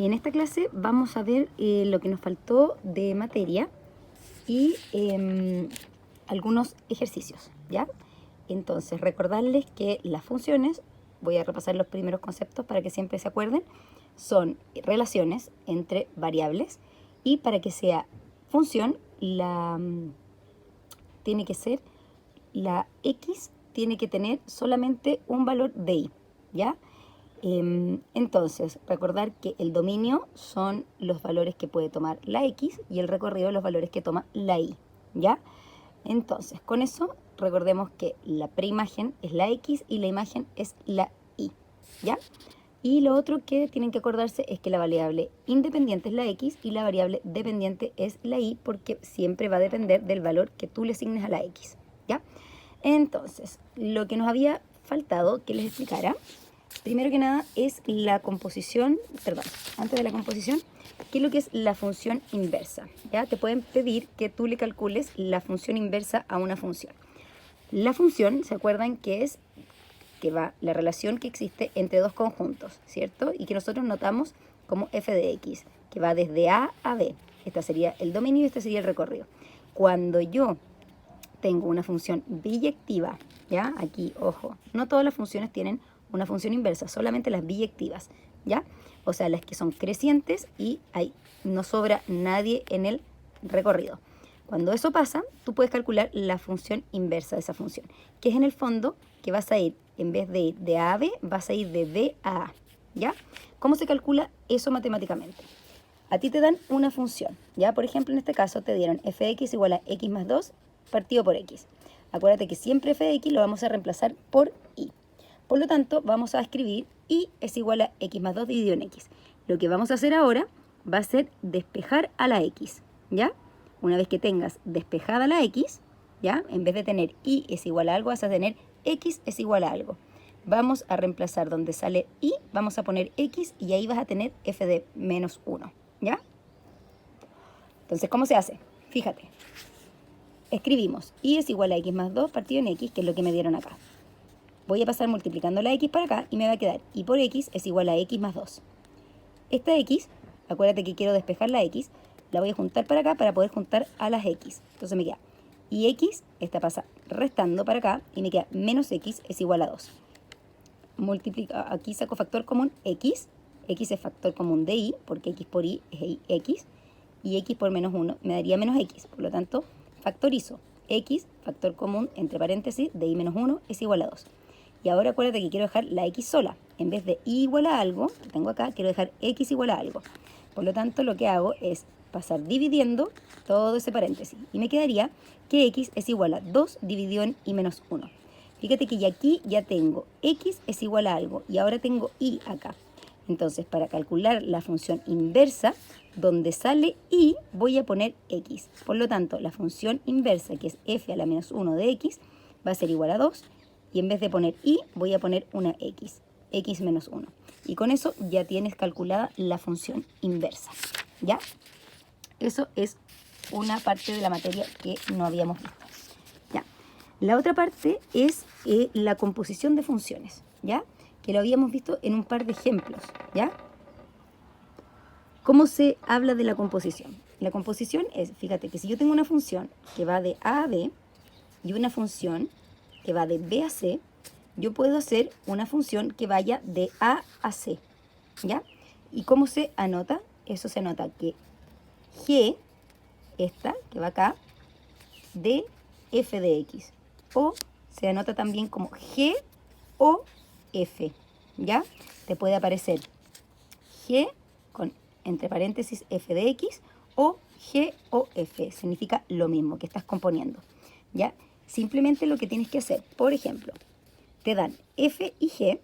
En esta clase vamos a ver lo que nos faltó de materia y algunos ejercicios, ¿ya? Entonces, recordarles que las funciones, voy a repasar los primeros conceptos para que siempre se acuerden, son relaciones entre variables y para que sea función, tiene que ser, la x tiene que tener solamente un valor de y, ¿ya? Entonces, recordar que el dominio son los valores que puede tomar la x y el recorrido los valores que toma la y, ¿ya? Entonces, con eso recordemos que la preimagen es la x y la imagen es la y, ¿ya? Y lo otro que tienen que acordarse es que la variable independiente es la x y la variable dependiente es la y, porque siempre va a depender del valor que tú le asignes a la x, ¿ya? Entonces, lo que nos había faltado que les explicara, primero que nada, es la composición, perdón, antes de la composición, ¿qué es lo que es la función inversa? ¿Ya? Te pueden pedir que tú le calcules la función inversa a una función. La función, ¿se acuerdan que es la relación que existe entre dos conjuntos, ¿cierto? Y que nosotros notamos como f de x, que va desde a b. Este sería el dominio y este sería el recorrido. Cuando yo tengo una función biyectiva, ¿ya? Aquí, ojo, no todas las funciones tienen una función inversa, solamente las biyectivas, ¿ya? O sea, las que son crecientes y ahí no sobra nadie en el recorrido. Cuando eso pasa, tú puedes calcular la función inversa de esa función, que es en el fondo que vas a ir, en vez de ir de A a B, vas a ir de B a A, ¿ya? ¿Cómo se calcula eso matemáticamente? A ti te dan una función, ¿ya? Por ejemplo, en este caso te dieron f de x igual a x más 2 partido por x. Acuérdate que siempre f de x lo vamos a reemplazar por y. Por lo tanto, vamos a escribir y es igual a x más 2 dividido en x. Lo que vamos a hacer ahora va a ser despejar a la x, ¿ya? Una vez que tengas despejada la x, ¿ya? En vez de tener y es igual a algo, vas a tener x es igual a algo. Vamos a reemplazar donde sale y, vamos a poner x y ahí vas a tener f de menos 1, ¿ya? Entonces, ¿cómo se hace? Fíjate. Escribimos y es igual a x más 2 partido en x, que es lo que me dieron acá. Voy a pasar multiplicando la x para acá y me va a quedar y por x es igual a x más 2. Esta x, acuérdate que quiero despejar la x, la voy a juntar para acá para poder juntar a las x. Entonces me queda y x, esta pasa restando para acá y me queda menos x es igual a 2. Aquí saco factor común x es factor común de y, porque x por y es x, y x por menos 1 me daría menos x, por lo tanto factorizo x, factor común entre paréntesis de y menos 1 es igual a 2. Y ahora acuérdate que quiero dejar la x sola. En vez de y igual a algo, que tengo acá, quiero dejar x igual a algo. Por lo tanto, lo que hago es pasar dividiendo todo ese paréntesis. Y me quedaría que x es igual a 2 dividido en y menos 1. Fíjate que ya aquí ya tengo x es igual a algo y ahora tengo y acá. Entonces, para calcular la función inversa, donde sale y, voy a poner x. Por lo tanto, la función inversa, que es f a la menos 1 de x, va a ser igual a 2. Y en vez de poner y, voy a poner una x menos 1. Y con eso ya tienes calculada la función inversa, ¿ya? Eso es una parte de la materia que no habíamos visto, ¿ya? La otra parte es la composición de funciones, ¿ya? Que lo habíamos visto en un par de ejemplos, ¿ya? ¿Cómo se habla de la composición? La composición es, fíjate que si yo tengo una función que va de a b y una función que va de b a c, yo puedo hacer una función que vaya de a a c, ¿ya? ¿Y cómo se anota? Eso se anota que g, esta que va acá, de f de x, o se anota también como g o f, ¿ya? Te puede aparecer g con entre paréntesis f de x o g o f, significa lo mismo que estás componiendo, ¿ya? Simplemente lo que tienes que hacer, por ejemplo, te dan f y g,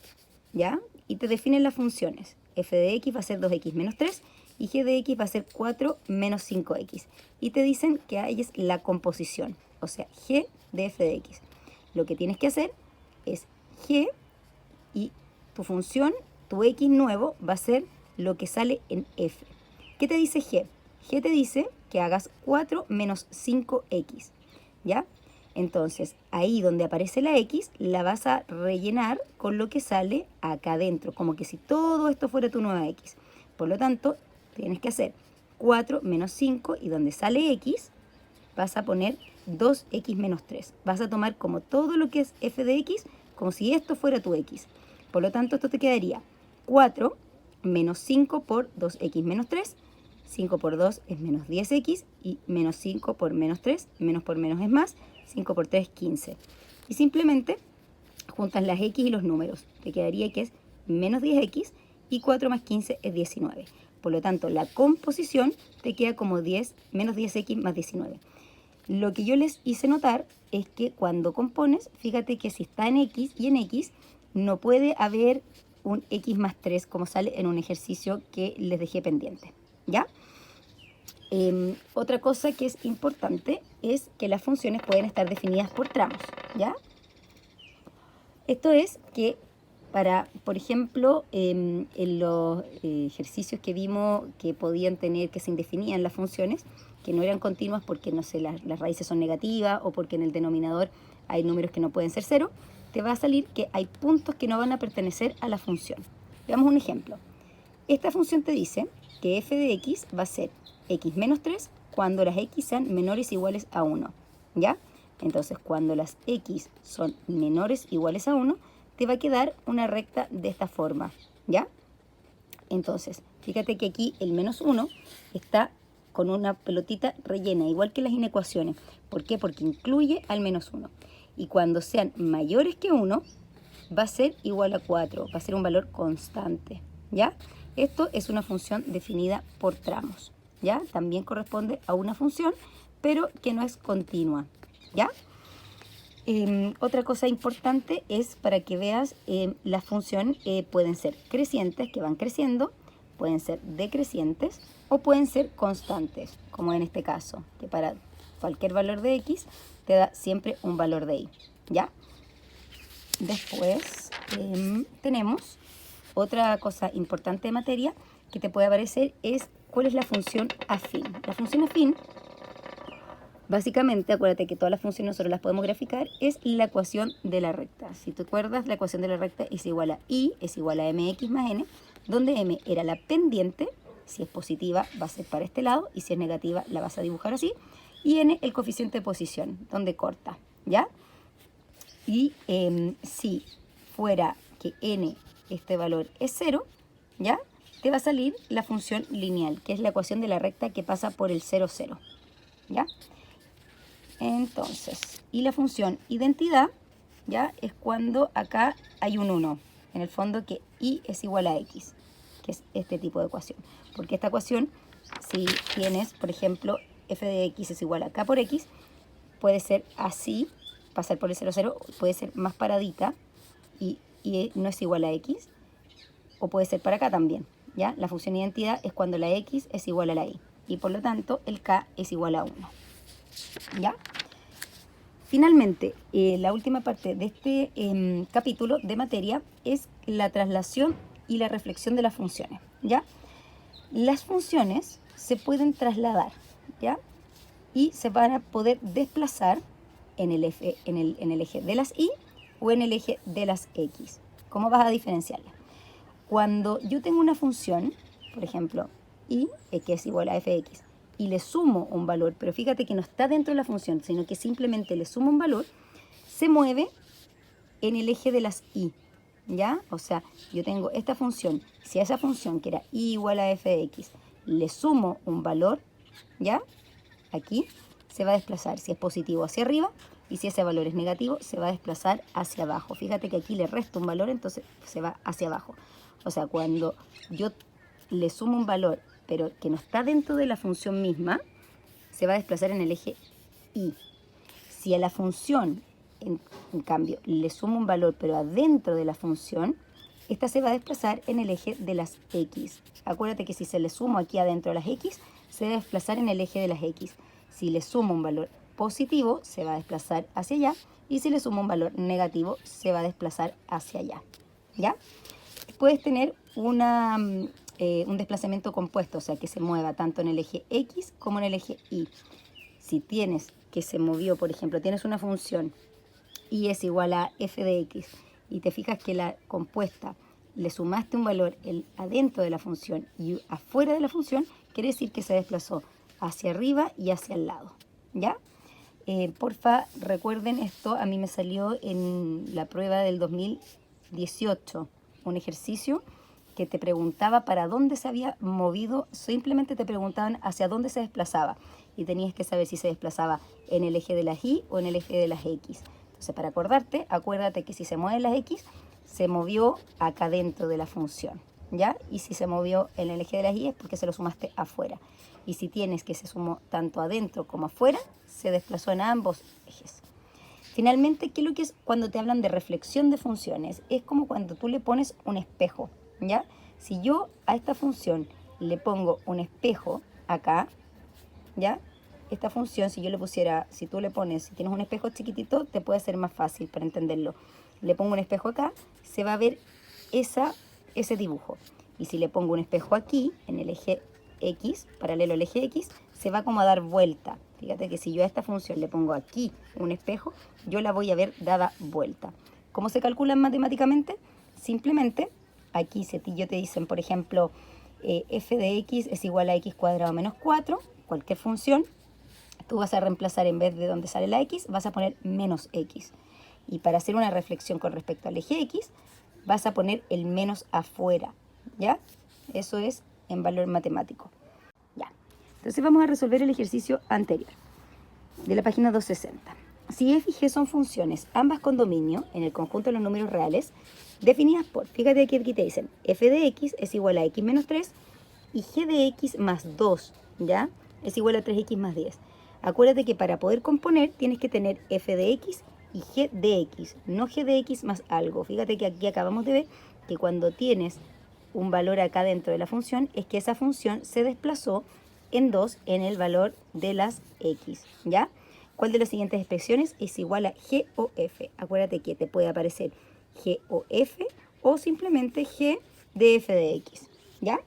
¿ya? Y te definen las funciones. F de x va a ser 2x menos 3 y g de x va a ser 4 menos 5x. Y te dicen que ahí es la composición, o sea, g de f de x. Lo que tienes que hacer es g y tu función, tu x nuevo, va a ser lo que sale en f. ¿Qué te dice g? G te dice que hagas 4 menos 5x, ¿ya? Entonces, ahí donde aparece la x, la vas a rellenar con lo que sale acá adentro, como que si todo esto fuera tu nueva x. Por lo tanto, tienes que hacer 4 menos 5 y donde sale x, vas a poner 2x menos 3. Vas a tomar como todo lo que es f de x, como si esto fuera tu x. Por lo tanto, esto te quedaría 4 menos 5 por 2x menos 3. 5 por 2 es menos 10x y menos 5 por menos 3, menos por menos es más, 5 por 3 15. Y simplemente juntas las x y los números. Te quedaría que es menos 10x y 4 más 15 es 19. Por lo tanto, la composición te queda como 10 menos 10x más 19. Lo que yo les hice notar es que cuando compones, fíjate que si está en x y en x, no puede haber un x más 3 como sale en un ejercicio que les dejé pendiente, ¿ya? Otra cosa que es importante es que las funciones pueden estar definidas por tramos, ¿ya? Esto es que para, por ejemplo, en los ejercicios que vimos que podían tener, que se indefinían las funciones, que no eran continuas porque, no sé, las raíces son negativas o porque en el denominador hay números que no pueden ser cero, te va a salir que hay puntos que no van a pertenecer a la función. Veamos un ejemplo. Esta función te dice que f de x va a ser x menos 3 cuando las x sean menores o iguales a 1, ¿ya? Entonces, cuando las x son menores o iguales a 1, te va a quedar una recta de esta forma, ¿ya? Entonces, fíjate que aquí el menos 1 está con una pelotita rellena, igual que las inecuaciones. ¿Por qué? Porque incluye al menos 1. Y cuando sean mayores que 1, va a ser igual a 4, va a ser un valor constante, ¿ya? Esto es una función definida por tramos, ¿ya? También corresponde a una función, pero que no es continua, ¿ya? Otra cosa importante es para que veas las funciones pueden ser crecientes, que van creciendo, pueden ser decrecientes o pueden ser constantes, como en este caso, que para cualquier valor de x te da siempre un valor de y, ¿ya? Después tenemos otra cosa importante de materia que te puede aparecer es cuál es la función afín. La función afín, básicamente, acuérdate que todas las funciones nosotros las podemos graficar, es la ecuación de la recta. Si te acuerdas, la ecuación de la recta es igual a y, es igual a mx más n, donde m era la pendiente, si es positiva va a ser para este lado, y si es negativa la vas a dibujar así, y n el coeficiente de posición, donde corta, ¿ya? Y si fuera que n, este valor es 0, ¿ya? Te va a salir la función lineal, que es la ecuación de la recta que pasa por el 0, 0, ¿ya? Entonces, y la función identidad, ¿ya? Es cuando acá hay un 1, en el fondo que y es igual a x, que es este tipo de ecuación. Porque esta ecuación, si tienes, por ejemplo, f de x es igual a k por x, puede ser así, pasar por el 0, 0, puede ser más paradita y no es igual a x, o puede ser para acá también, ¿ya? La función identidad es cuando la x es igual a la y por lo tanto el k es igual a 1, ¿ya? Finalmente, la última parte de este capítulo de materia es la traslación y la reflexión de las funciones, ¿ya? Las funciones se pueden trasladar, ¿ya? Y se van a poder desplazar en el eje de las y o en el eje de las x. ¿Cómo vas a diferenciarlas? Cuando yo tengo una función, por ejemplo, y que es igual a f de x, y le sumo un valor, pero fíjate que no está dentro de la función, sino que simplemente le sumo un valor, se mueve en el eje de las y, ¿ya? O sea, yo tengo esta función, si a esa función que era y igual a f de x, le sumo un valor, ¿ya? Aquí se va a desplazar, si es positivo hacia arriba, y si ese valor es negativo, se va a desplazar hacia abajo. Fíjate que aquí le resto un valor, entonces se va hacia abajo. O sea, cuando yo le sumo un valor, pero que no está dentro de la función misma, se va a desplazar en el eje y. Si a la función, en cambio, le sumo un valor, pero adentro de la función, esta se va a desplazar en el eje de las x. Acuérdate que si se le sumo aquí adentro de las x, se va a desplazar en el eje de las x. Si le sumo un valor positivo, se va a desplazar hacia allá. Y si le sumo un valor negativo, se va a desplazar hacia allá, ¿ya? Puedes tener un desplazamiento compuesto, o sea, que se mueva tanto en el eje x como en el eje y. Si tienes que se movió, por ejemplo, tienes una función y es igual a f de x y te fijas que la compuesta le sumaste un valor adentro de la función y afuera de la función, quiere decir que se desplazó hacia arriba y hacia el lado, ¿ya? Porfa, recuerden esto, a mí me salió en la prueba del 2018 un ejercicio que te preguntaba para dónde se había movido, simplemente te preguntaban hacia dónde se desplazaba y tenías que saber si se desplazaba en el eje de las Y o en el eje de las X. Entonces, para acordarte, acuérdate que si se mueven las X, se movió acá dentro de la función, ¿ya? Y si se movió en el eje de las Y es porque se lo sumaste afuera. Y si tienes que se sumó tanto adentro como afuera, se desplazó en ambos ejes. Finalmente, ¿qué es lo que es cuando te hablan de reflexión de funciones? Es como cuando tú le pones un espejo, ¿ya? Si yo a esta función le pongo un espejo acá, ¿ya? Esta función, si yo le pusiera, si tú le pones, si tienes un espejo chiquitito, te puede ser más fácil para entenderlo. Le pongo un espejo acá, se va a ver ese dibujo. Y si le pongo un espejo aquí, en el eje X, paralelo al eje X, se va como a dar vuelta. Fíjate que si yo a esta función le pongo aquí un espejo, yo la voy a ver dada vuelta. ¿Cómo se calculan matemáticamente? Simplemente, aquí si yo te dicen, por ejemplo, f de x es igual a x cuadrado menos 4, cualquier función, tú vas a reemplazar en vez de donde sale la x, vas a poner menos x. Y para hacer una reflexión con respecto al eje x, vas a poner el menos afuera, ¿ya? Eso es en valor matemático. Ya. Entonces vamos a resolver el ejercicio anterior, de la página 260. Si f y g son funciones, ambas con dominio, en el conjunto de los números reales, definidas por, fíjate que aquí te dicen, f de x es igual a x menos 3 y g de x más 2, ¿ya? Es igual a 3x más 10. Acuérdate que para poder componer tienes que tener f de x y g de x, no g de x más algo. Fíjate que aquí acabamos de ver que cuando tienes un valor acá dentro de la función, es que esa función se desplazó en 2 en el valor de las x, ¿ya? ¿Cuál de las siguientes expresiones es igual a g o f? Acuérdate que te puede aparecer g o f o simplemente g de f de x, ¿ya?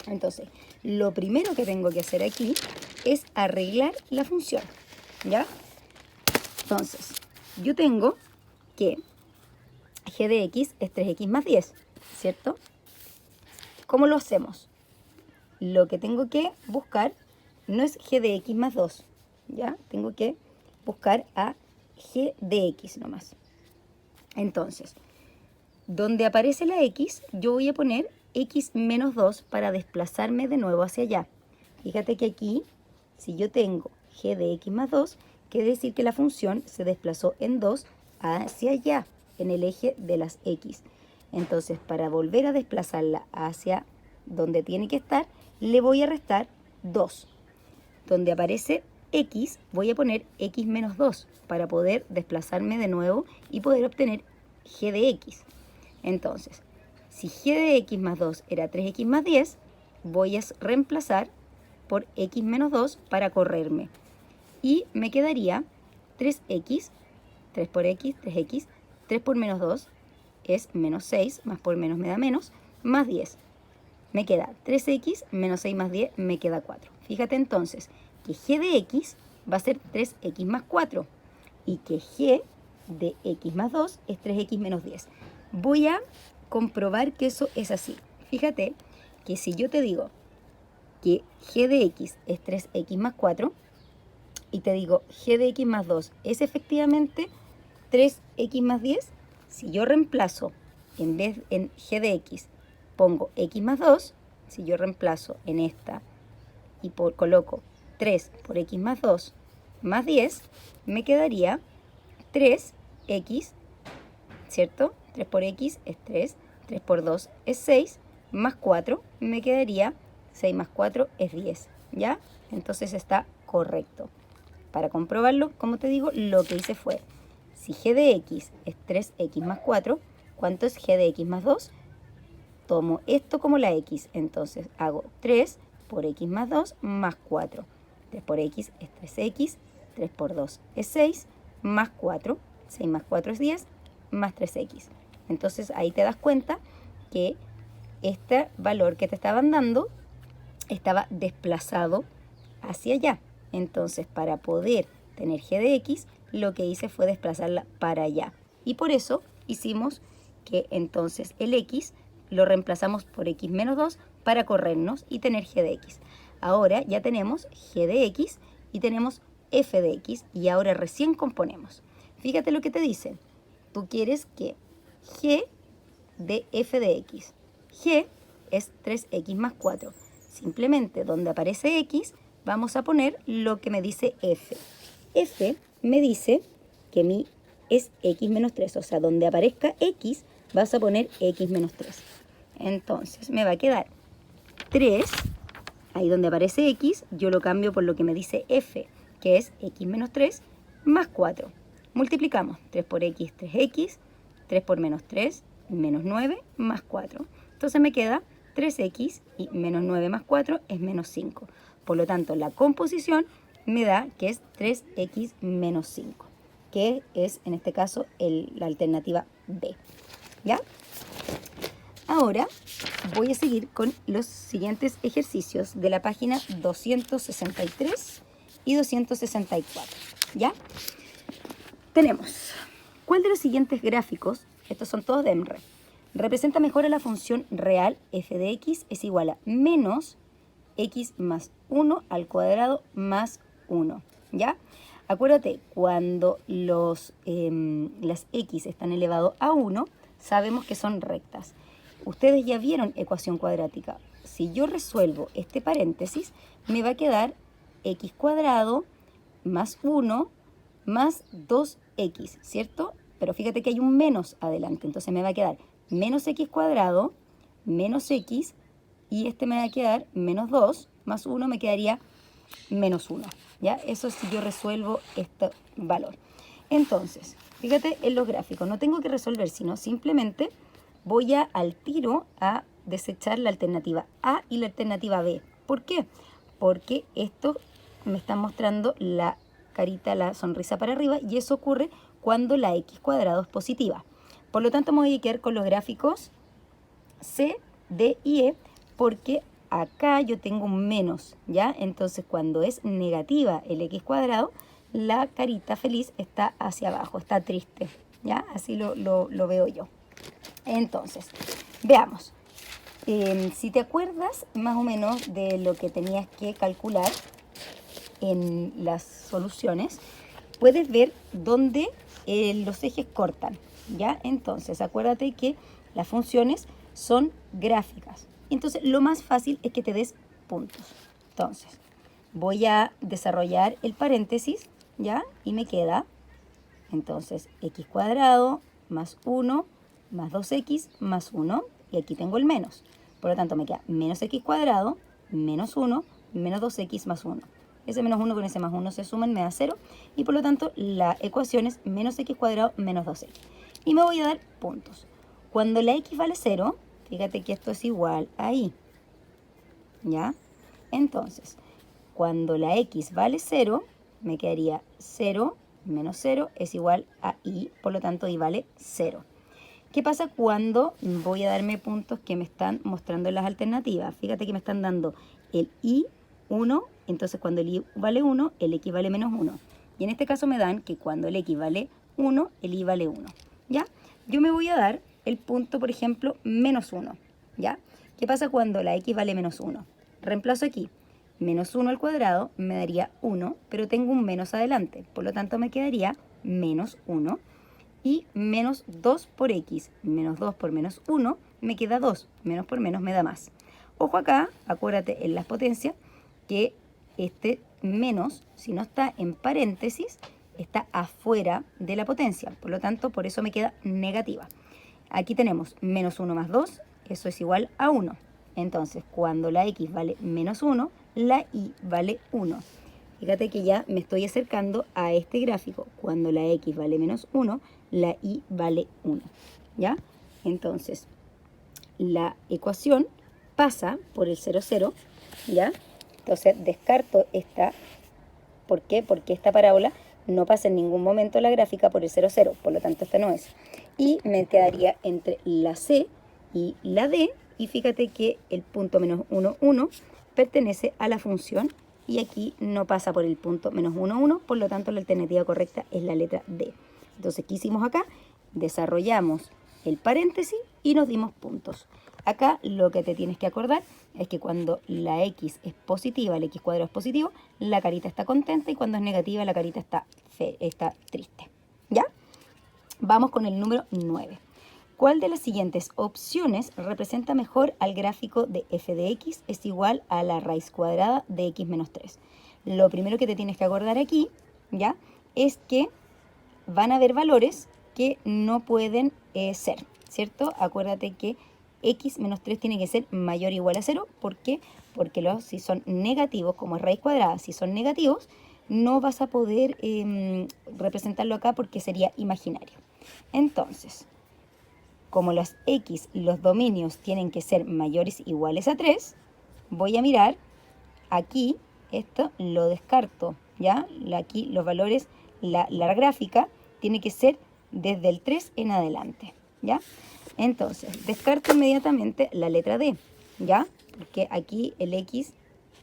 Entonces, lo primero que tengo que hacer aquí es arreglar la función, ¿ya? Entonces, yo tengo que g de x es 3x más 10, ¿cierto? ¿Cómo lo hacemos? Lo que tengo que buscar no es g de x más 2, ¿ya? Tengo que buscar a g de x nomás. Entonces, donde aparece la x, yo voy a poner x menos 2 para desplazarme de nuevo hacia allá. Fíjate que aquí, si yo tengo g de x más 2, quiere decir que la función se desplazó en 2 hacia allá, en el eje de las x. Entonces, para volver a desplazarla hacia donde tiene que estar, le voy a restar 2. Donde aparece x, voy a poner x menos 2 para poder desplazarme de nuevo y poder obtener g de x. Entonces, si g de x más 2 era 3x más 10, voy a reemplazar por x menos 2 para correrme. Y me quedaría 3x, 3 por x, 3x, 3 por menos 2 es menos 6, más por menos me da menos, más 10. Me queda 3x menos 6 más 10, me queda 4. Fíjate entonces que g de x va a ser 3x más 4 y que g de x más 2 es 3x menos 10. Voy a comprobar que eso es así. Fíjate que si yo te digo que g de x es 3x más 4 y te digo g de x más 2 es efectivamente 3x más 10, si yo reemplazo en vez en g de x pongo x más 2, si yo reemplazo en esta y coloco 3 por x más 2 más 10, me quedaría 3x, ¿cierto? 3 por x es 3, 3 por 2 es 6, más 4, me quedaría 6 más 4 es 10, ¿ya? Entonces está correcto. Para comprobarlo, como te digo, lo que hice fue, si g de x es 3x más 4, ¿cuánto es g de x más 2? Tomo esto como la x, entonces hago 3 por x más 2 más 4. 3 por x es 3x, 3 por 2 es 6, más 4, 6 más 4 es 10, más 3x. Entonces ahí te das cuenta que este valor que te estaban dando estaba desplazado hacia allá. Entonces para poder tener g de x, lo que hice fue desplazarla para allá. Y por eso hicimos que entonces el x lo reemplazamos por x menos 2 para corrernos y tener g de x. Ahora ya tenemos g de x y tenemos f de x y ahora recién componemos. Fíjate lo que te dice. Tú quieres que g de f de x. G es 3x más 4. Simplemente donde aparece x vamos a poner lo que me dice f. F me dice que mi es x menos 3. O sea, donde aparezca x vas a poner x menos 3. Entonces me va a quedar 3. Ahí donde aparece x yo lo cambio por lo que me dice f, que es x menos 3 más 4. Multiplicamos 3 por x, 3x, 3 por menos 3, menos 9 más 4. Entonces me queda 3x y menos 9 más 4 es menos 5. Por lo tanto, la composición me da que es 3x menos 5, que es en este caso la alternativa B. ¿Ya? Ahora voy a seguir con los siguientes ejercicios de la página 263 y 264. ¿Ya? Tenemos, ¿cuál de los siguientes gráficos, estos son todos de EMRE, representa mejor a la función real f de x es igual a menos x más 1 al cuadrado más 1? ¿Ya? Acuérdate, cuando las x están elevado a 1, sabemos que son rectas. Ustedes ya vieron ecuación cuadrática. Si yo resuelvo este paréntesis, me va a quedar x cuadrado más 1 más 2x, ¿cierto? Pero fíjate que hay un menos adelante, entonces me va a quedar menos x cuadrado, menos x, y este me va a quedar menos 2, más 1 me quedaría menos 1. ¿Ya? Eso si yo resuelvo este valor. Entonces, fíjate en los gráficos, no tengo que resolver, sino simplemente voy al tiro a desechar la alternativa A y la alternativa B. ¿Por qué? Porque esto me está mostrando la carita, la sonrisa para arriba, y eso ocurre cuando la x cuadrado es positiva. Por lo tanto, me voy a quedar con los gráficos C, D y E, porque acá yo tengo un menos, ¿ya? Entonces, cuando es negativa el x cuadrado, la carita feliz está hacia abajo, está triste, ¿ya? Así lo veo yo. Entonces, veamos. Si te acuerdas más o menos de lo que tenías que calcular en las soluciones, puedes ver dónde los ejes cortan, ¿ya? Entonces, acuérdate que las funciones son gráficas. Entonces, lo más fácil es que te des puntos. Entonces, voy a desarrollar el paréntesis, ¿ya? Y me queda, entonces, x cuadrado más 1 más 2x más 1. Y aquí tengo el menos. Por lo tanto, me queda menos x cuadrado menos 1 menos 2x más 1. Ese menos 1 con ese más 1 se suman, me da 0. Y por lo tanto, la ecuación es menos x cuadrado menos 2x. Y me voy a dar puntos. Cuando la x vale 0, fíjate que esto es igual a y. ¿Ya? Entonces, cuando la x vale 0, me quedaría 0 menos 0 es igual a y. Por lo tanto, y vale 0. ¿Qué pasa cuando voy a darme puntos que me están mostrando las alternativas? Fíjate que me están dando el y 1, entonces cuando el y vale 1, el x vale menos 1. Y en este caso me dan que cuando el x vale 1, el y vale 1. ¿Ya? Yo me voy a dar el punto, por ejemplo, menos 1. ¿Ya? ¿Qué pasa cuando la x vale menos 1? Reemplazo aquí. Menos 1 al cuadrado me daría 1, pero tengo un menos adelante. Por lo tanto, me quedaría menos 1. Y menos 2 por x, menos 2 por menos 1, me queda 2. Menos por menos me da más. Ojo acá, acuérdate en las potencias, que este menos, si no está en paréntesis, está afuera de la potencia. Por lo tanto, por eso me queda negativa. Aquí tenemos menos 1 más 2, eso es igual a 1. Entonces, cuando la x vale menos 1, la y vale 1. Fíjate que ya me estoy acercando a este gráfico. Cuando la x vale menos 1, la y vale 1. ¿Ya? Entonces, la ecuación pasa por el 0, 0. ¿Ya? Entonces, descarto esta. ¿Por qué? Porque esta parábola no pasa en ningún momento la gráfica por el 0, 0. Por lo tanto, esta no es. Y me quedaría entre la C y la D. Y fíjate que el punto menos 1, 1 pertenece a la función. Y aquí no pasa por el punto menos 1, 1, por lo tanto la alternativa correcta es la letra D. Entonces, ¿qué hicimos acá? Desarrollamos el paréntesis y nos dimos puntos. acá lo que te tienes que acordar es que cuando la x es positiva, el x cuadrado es positivo, la carita está contenta y cuando es negativa la carita está triste. ¿Ya? Vamos con el número 9. ¿Cuál de las siguientes opciones representa mejor al gráfico de f de x es igual a la raíz cuadrada de x menos 3? Lo primero que te tienes que acordar aquí, ¿ya? Es que van a haber valores que no pueden ser, ¿cierto? Acuérdate que x menos 3 tiene que ser mayor o igual a 0. ¿Por qué? Porque si son negativos, como es raíz cuadrada, si son negativos, no vas a poder representarlo acá porque sería imaginario. Entonces, como los x, los dominios tienen que ser mayores o iguales a 3, voy a mirar aquí, esto lo descarto, ¿ya? Aquí los valores, la gráfica tiene que ser desde el 3 en adelante, ¿ya? Entonces, descarto inmediatamente la letra D, ¿ya? Porque aquí el x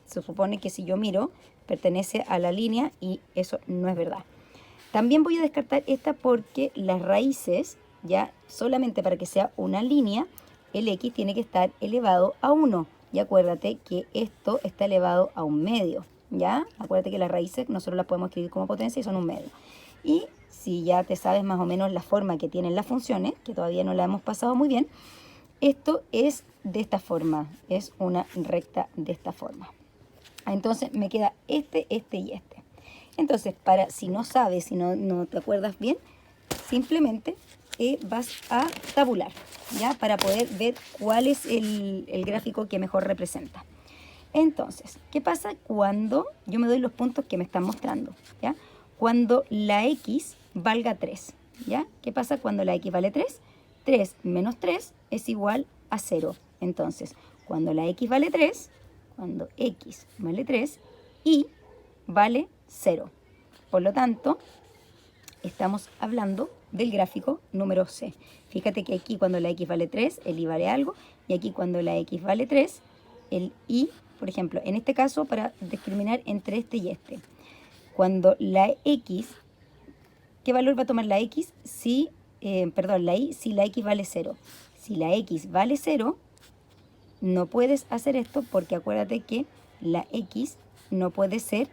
se supone que si yo miro, pertenece a la línea y eso no es verdad. También voy a descartar esta porque las raíces, ya solamente para que sea una línea, el x tiene que estar elevado a 1. Y acuérdate que esto está elevado a un medio, ¿ya? Acuérdate que las raíces nosotros las podemos escribir como potencia y son un medio. Y si ya te sabes más o menos la forma que tienen las funciones, que todavía no la hemos pasado muy bien, esto es de esta forma, es una recta de esta forma. Entonces me queda este y este. Entonces, si no sabes, si no te acuerdas bien, simplemente vas a tabular, ¿ya? Para poder ver cuál es el gráfico que mejor representa. Entonces, ¿qué pasa cuando yo me doy los puntos que me están mostrando? ¿Ya? Cuando la x valga 3, ¿ya? ¿Qué pasa cuando la x vale 3? 3 menos 3 es igual a 0. Entonces, cuando la x vale 3, cuando x vale 3, y vale 0. Por lo tanto, estamos hablando del gráfico número C. Fíjate que aquí cuando la x vale 3, el y vale algo, y aquí cuando la x vale 3, el y, por ejemplo, en este caso, para discriminar entre este y este. Cuando la x, ¿qué valor va a tomar la x? La y, si la x vale 0. Si la x vale 0, no puedes hacer esto porque acuérdate que la x no puede ser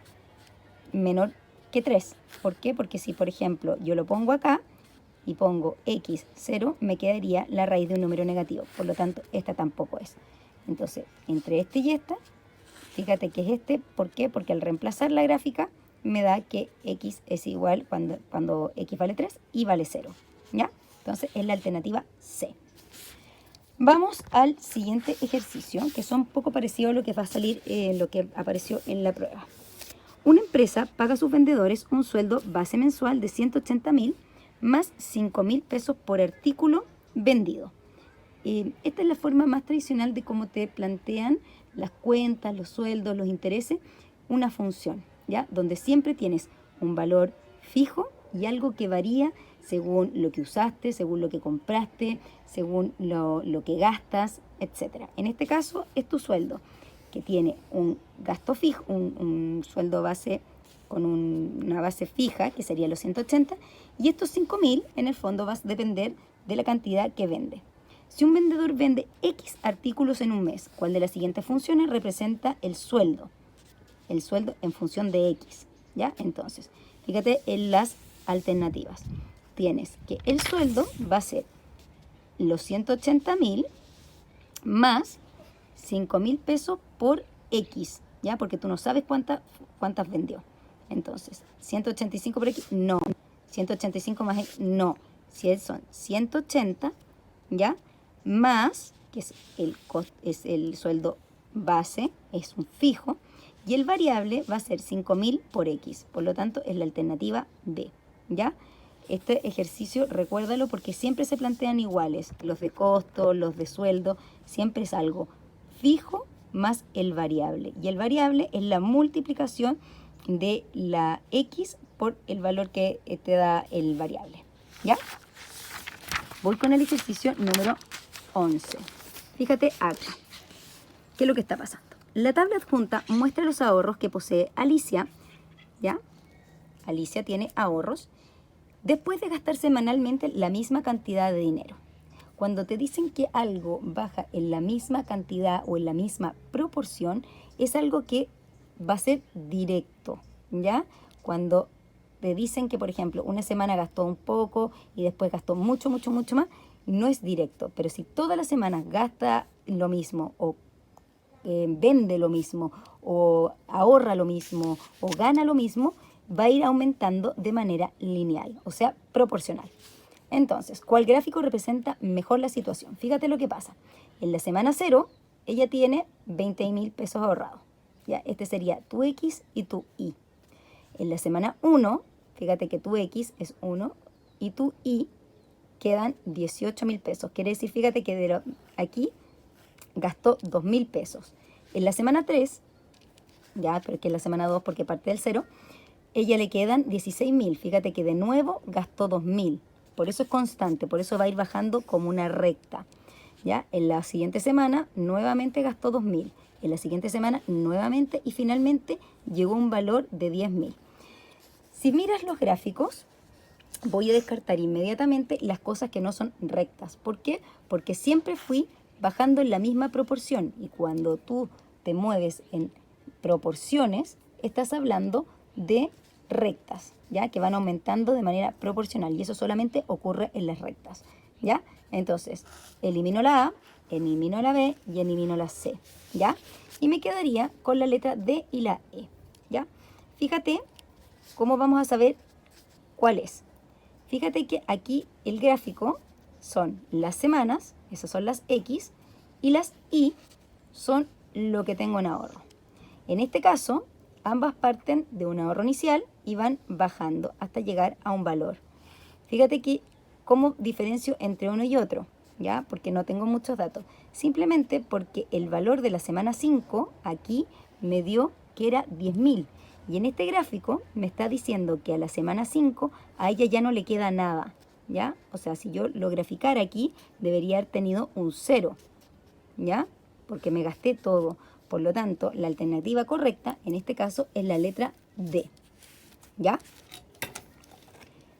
menor que 3. ¿Por qué? Porque si, por ejemplo, yo lo pongo acá y pongo x 0, me quedaría la raíz de un número negativo. Por lo tanto, esta tampoco es. Entonces, entre este y esta, fíjate que es este. ¿Por qué? Porque al reemplazar la gráfica, me da que x es igual cuando x vale 3 y vale 0. ¿Ya? Entonces, es la alternativa C. Vamos al siguiente ejercicio, que son un poco parecido a lo que va a salir, lo que apareció en la prueba. Una empresa paga a sus vendedores un sueldo base mensual de 180.000 más 5.000 pesos por artículo vendido. Esta es la forma más tradicional de cómo te plantean las cuentas, los sueldos, los intereses, una función, ¿ya? Donde siempre tienes un valor fijo y algo que varía según lo que usaste, según lo que compraste, según lo que gastas, etc. En este caso es tu sueldo, que tiene un gasto fijo, un sueldo base con una base fija, que sería los 180, y estos 5.000 en el fondo va a depender de la cantidad que vende. Si un vendedor vende X artículos en un mes, ¿cuál de las siguientes funciones representa el sueldo? El sueldo en función de X, ¿ya? Entonces, fíjate en las alternativas. Tienes que el sueldo va a ser los 180.000 más 5.000 pesos por X, ¿ya? Porque tú no sabes cuántas vendió. Entonces, 185 por X, no. 185 más X, no. Si son 180, ¿ya? Más, que es el sueldo base, es un fijo, y el variable va a ser 5.000 por X. Por lo tanto, es la alternativa B, ¿ya? Este ejercicio, recuérdalo porque siempre se plantean iguales. Los de costo, los de sueldo, siempre es algo fijo más el variable. Y el variable es la multiplicación de la X por el valor que te da el variable, ¿ya? Voy con el ejercicio número 11. Fíjate acá. ¿Qué es lo que está pasando? La tabla adjunta muestra los ahorros que posee Alicia, ¿ya? Alicia tiene ahorros después de gastar semanalmente la misma cantidad de dinero. cuando te dicen que algo baja en la misma cantidad o en la misma proporción, es algo que va a ser directo, ¿ya? Cuando te dicen que, por ejemplo, una semana gastó un poco y después gastó mucho, mucho, mucho más, no es directo. Pero si todas las semanas gasta lo mismo o vende lo mismo o ahorra lo mismo o gana lo mismo, va a ir aumentando de manera lineal, o sea, proporcional. Entonces, ¿cuál gráfico representa mejor la situación? Fíjate lo que pasa. En la semana 0, ella tiene 20.000 pesos ahorrados. ¿Ya? Este sería tu X y tu Y. En la semana 1, fíjate que tu X es 1 y tu Y quedan 18.000 pesos. Quiere decir, fíjate que aquí gastó 2.000 pesos. En la semana 3, ya, pero que en la semana 2 porque parte del 0, ella le quedan 16.000. Fíjate que de nuevo gastó 2.000. Por eso es constante, por eso va a ir bajando como una recta. ¿Ya? En la siguiente semana nuevamente gastó 2.000. En la siguiente semana nuevamente y finalmente llegó a un valor de 10.000. Si miras los gráficos, voy a descartar inmediatamente las cosas que no son rectas. ¿Por qué? Porque siempre fui bajando en la misma proporción. Y cuando tú te mueves en proporciones, estás hablando de rectas, ¿ya? Que van aumentando de manera proporcional. Y eso solamente ocurre en las rectas, ¿ya? Entonces, elimino la A, elimino la B y elimino la C, ¿ya? Y me quedaría con la letra D y la E, ¿ya? Fíjate cómo vamos a saber cuál es. Fíjate que aquí el gráfico son las semanas, esas son las X, y las Y son lo que tengo en ahorro. En este caso, ambas parten de un ahorro inicial y van bajando hasta llegar a un valor. Fíjate que cómo diferencio entre uno y otro, ¿ya? Porque no tengo muchos datos. Simplemente porque el valor de la semana 5 aquí me dio que era 10.000. Y en este gráfico me está diciendo que a la semana 5 a ella ya no le queda nada, ¿ya? O sea, si yo lo graficara aquí, debería haber tenido un 0, ¿ya? Porque me gasté todo. Por lo tanto, la alternativa correcta en este caso es la letra D, ¿ya?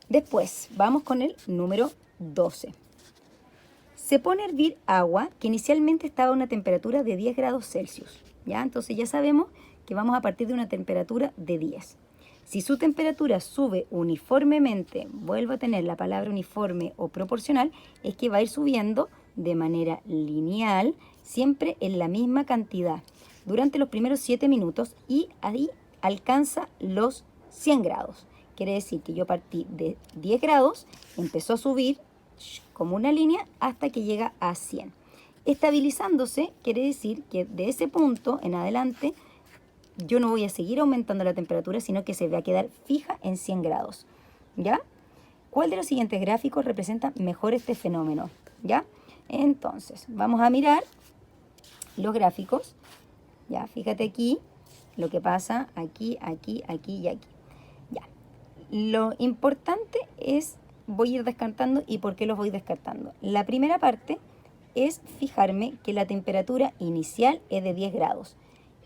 Después, vamos con el número 12. Se pone a hervir agua que inicialmente estaba a una temperatura de 10 grados Celsius, ¿ya? Entonces ya sabemos que vamos a partir de una temperatura de 10. Si su temperatura sube uniformemente, vuelvo a tener la palabra uniforme o proporcional, es que va a ir subiendo de manera lineal, siempre en la misma cantidad, durante los primeros 7 minutos y ahí alcanza los 100 grados. Quiere decir que yo partí de 10 grados, empezó a subir como una línea hasta que llega a 100. Estabilizándose quiere decir que de ese punto en adelante yo no voy a seguir aumentando la temperatura, sino que se va a quedar fija en 100 grados. ¿Ya? ¿Cuál de los siguientes gráficos representa mejor este fenómeno? ¿Ya? Entonces, vamos a mirar los gráficos. Ya, fíjate aquí lo que pasa aquí, aquí, aquí y aquí. Ya. Lo importante es, voy a ir descartando y por qué los voy descartando. La primera parte es fijarme que la temperatura inicial es de 10 grados.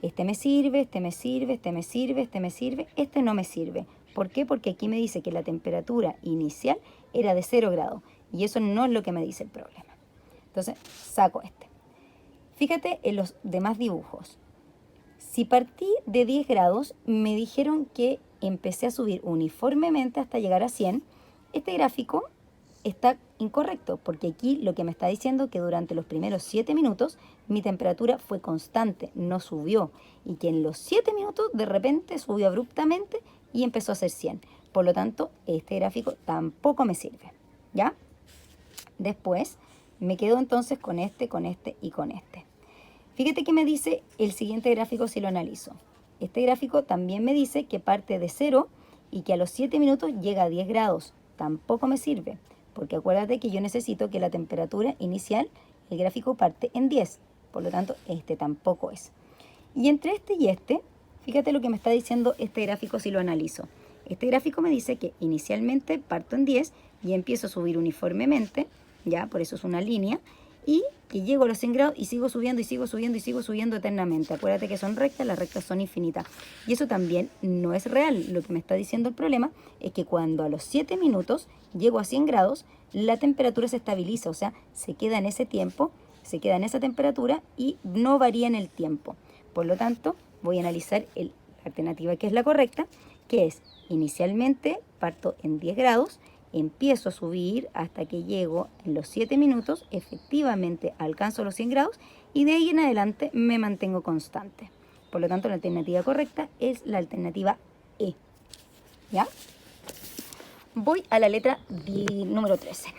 Este me sirve, este me sirve, este me sirve, este me sirve, este no me sirve. ¿Por qué? Porque aquí me dice que la temperatura inicial era de 0 grados y eso no es lo que me dice el problema. Entonces, saco este. Fíjate en los demás dibujos. Si partí de 10 grados, me dijeron que empecé a subir uniformemente hasta llegar a 100. Este gráfico está incorrecto, porque aquí lo que me está diciendo es que durante los primeros 7 minutos mi temperatura fue constante, no subió, y que en los 7 minutos de repente subió abruptamente y empezó a ser 100. Por lo tanto, este gráfico tampoco me sirve, ¿ya? Después me quedo entonces con este y con este. Fíjate que me dice el siguiente gráfico si lo analizo. Este gráfico también me dice que parte de 0 y que a los 7 minutos llega a 10 grados. Tampoco me sirve, porque acuérdate que yo necesito que la temperatura inicial, el gráfico parte en 10. Por lo tanto, este tampoco es. Y entre este y este, fíjate lo que me está diciendo este gráfico si lo analizo. Este gráfico me dice que inicialmente parto en 10 y empiezo a subir uniformemente, ya, por eso es una línea. y que llego a los 100 grados y sigo subiendo y sigo subiendo y sigo subiendo eternamente. Acuérdate que son rectas, las rectas son infinitas. Y eso también no es real. Lo que me está diciendo el problema es que cuando a los 7 minutos llego a 100 grados, la temperatura se estabiliza, o sea, se queda en ese tiempo, se queda en esa temperatura y no varía en el tiempo. Por lo tanto, voy a analizar la alternativa que es la correcta, que es inicialmente parto en 10 grados, empiezo a subir hasta que llego en los 7 minutos, efectivamente alcanzo los 100 grados y de ahí en adelante me mantengo constante. Por lo tanto, la alternativa correcta es la alternativa E. ¿Ya? Voy a la letra número 13.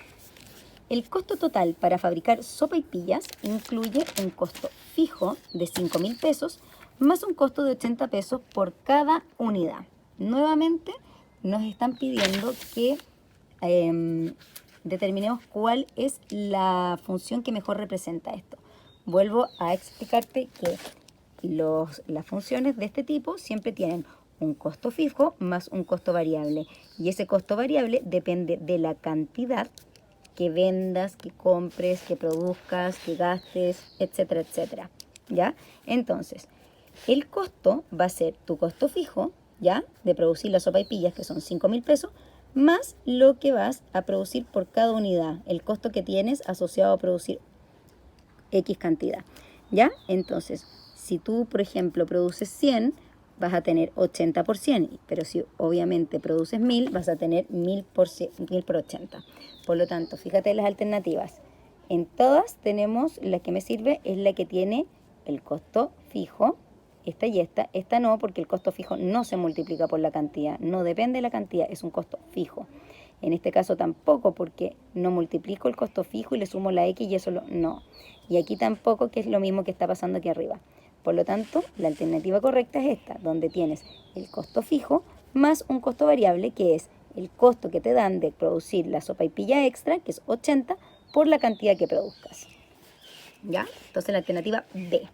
El costo total para fabricar sopaipillas incluye un costo fijo de 5.000 pesos más un costo de 80 pesos por cada unidad. Nuevamente nos están pidiendo que determinemos cuál es la función que mejor representa esto. Vuelvo a explicarte que las funciones de este tipo siempre tienen un costo fijo más un costo variable. Y ese costo variable depende de la cantidad que vendas, que compres, que produzcas, que gastes, etcétera, etcétera. ¿Ya? Entonces, el costo va a ser tu costo fijo, ¿ya? De producir las sopaipillas, que son 5.000 pesos, más lo que vas a producir por cada unidad, el costo que tienes asociado a producir X cantidad, ¿ya? Entonces, si tú, por ejemplo, produces 100, vas a tener 80 por 100, pero si obviamente produces 1.000, vas a tener 1.000 por 80. Por lo tanto, fíjate en las alternativas. En todas tenemos, la que me sirve es la que tiene el costo fijo, esta y esta no, porque el costo fijo no se multiplica por la cantidad, no depende de la cantidad, es un costo fijo. En este caso tampoco, porque no multiplico el costo fijo y le sumo la X y eso no. Y aquí tampoco, que es lo mismo que está pasando aquí arriba. Por lo tanto, la alternativa correcta es esta, donde tienes el costo fijo más un costo variable, que es el costo que te dan de producir la sopaipilla extra, que es 80, por la cantidad que produzcas. ¿Ya? Entonces la alternativa B.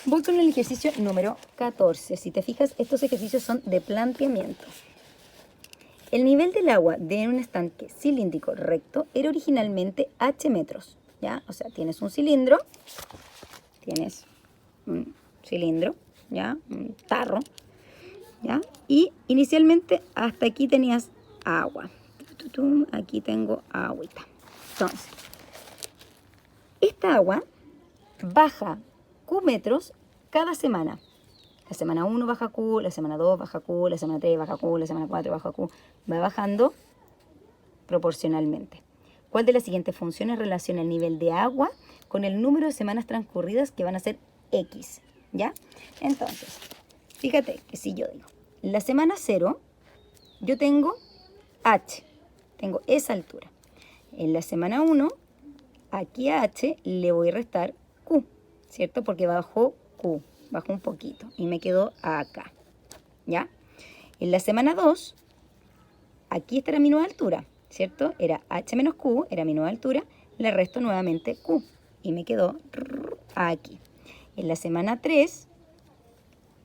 Voy con el ejercicio número 14. Si te fijas, estos ejercicios son de planteamiento. El nivel del agua de un estanque cilíndrico recto era originalmente H metros, ¿ya? O sea, tienes un cilindro, ¿ya? Un tarro, ¿ya? Y inicialmente hasta aquí tenías agua. Aquí tengo agüita. Entonces, esta agua baja Q metros cada semana. La semana 1 baja Q, la semana 2 baja Q, la semana 3 baja Q, la semana 4 baja Q. Va bajando proporcionalmente. ¿Cuál de las siguientes funciones relaciona el nivel de agua con el número de semanas transcurridas, que van a ser X? ¿Ya? Entonces, fíjate que si yo digo, la semana 0, yo tengo H, tengo esa altura. En la semana 1, aquí a H le voy a restar Q, ¿cierto? Porque bajó Q, bajó un poquito y me quedó acá, ¿ya? En la semana 2, aquí está mi nueva altura, ¿cierto? Era H menos Q, era mi nueva altura, le resto nuevamente Q y me quedó aquí. En la semana 3,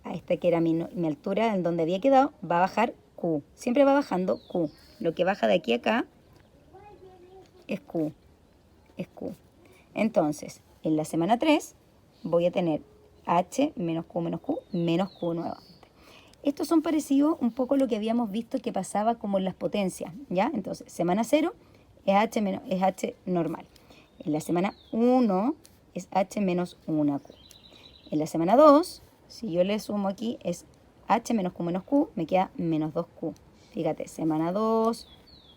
a esta que era mi altura en donde había quedado, va a bajar Q. Siempre va bajando Q. Lo que baja de aquí a acá es Q. Es Q. Entonces, en la semana 3 voy a tener H menos Q menos Q nuevamente. Estos son parecidos un poco a lo que habíamos visto que pasaba como en las potencias, ¿ya? Entonces, semana 0 es H normal. En la semana 1 es H menos 1Q. En la semana 2, si yo le sumo aquí, es H menos Q, me queda menos 2Q. Fíjate, semana 2,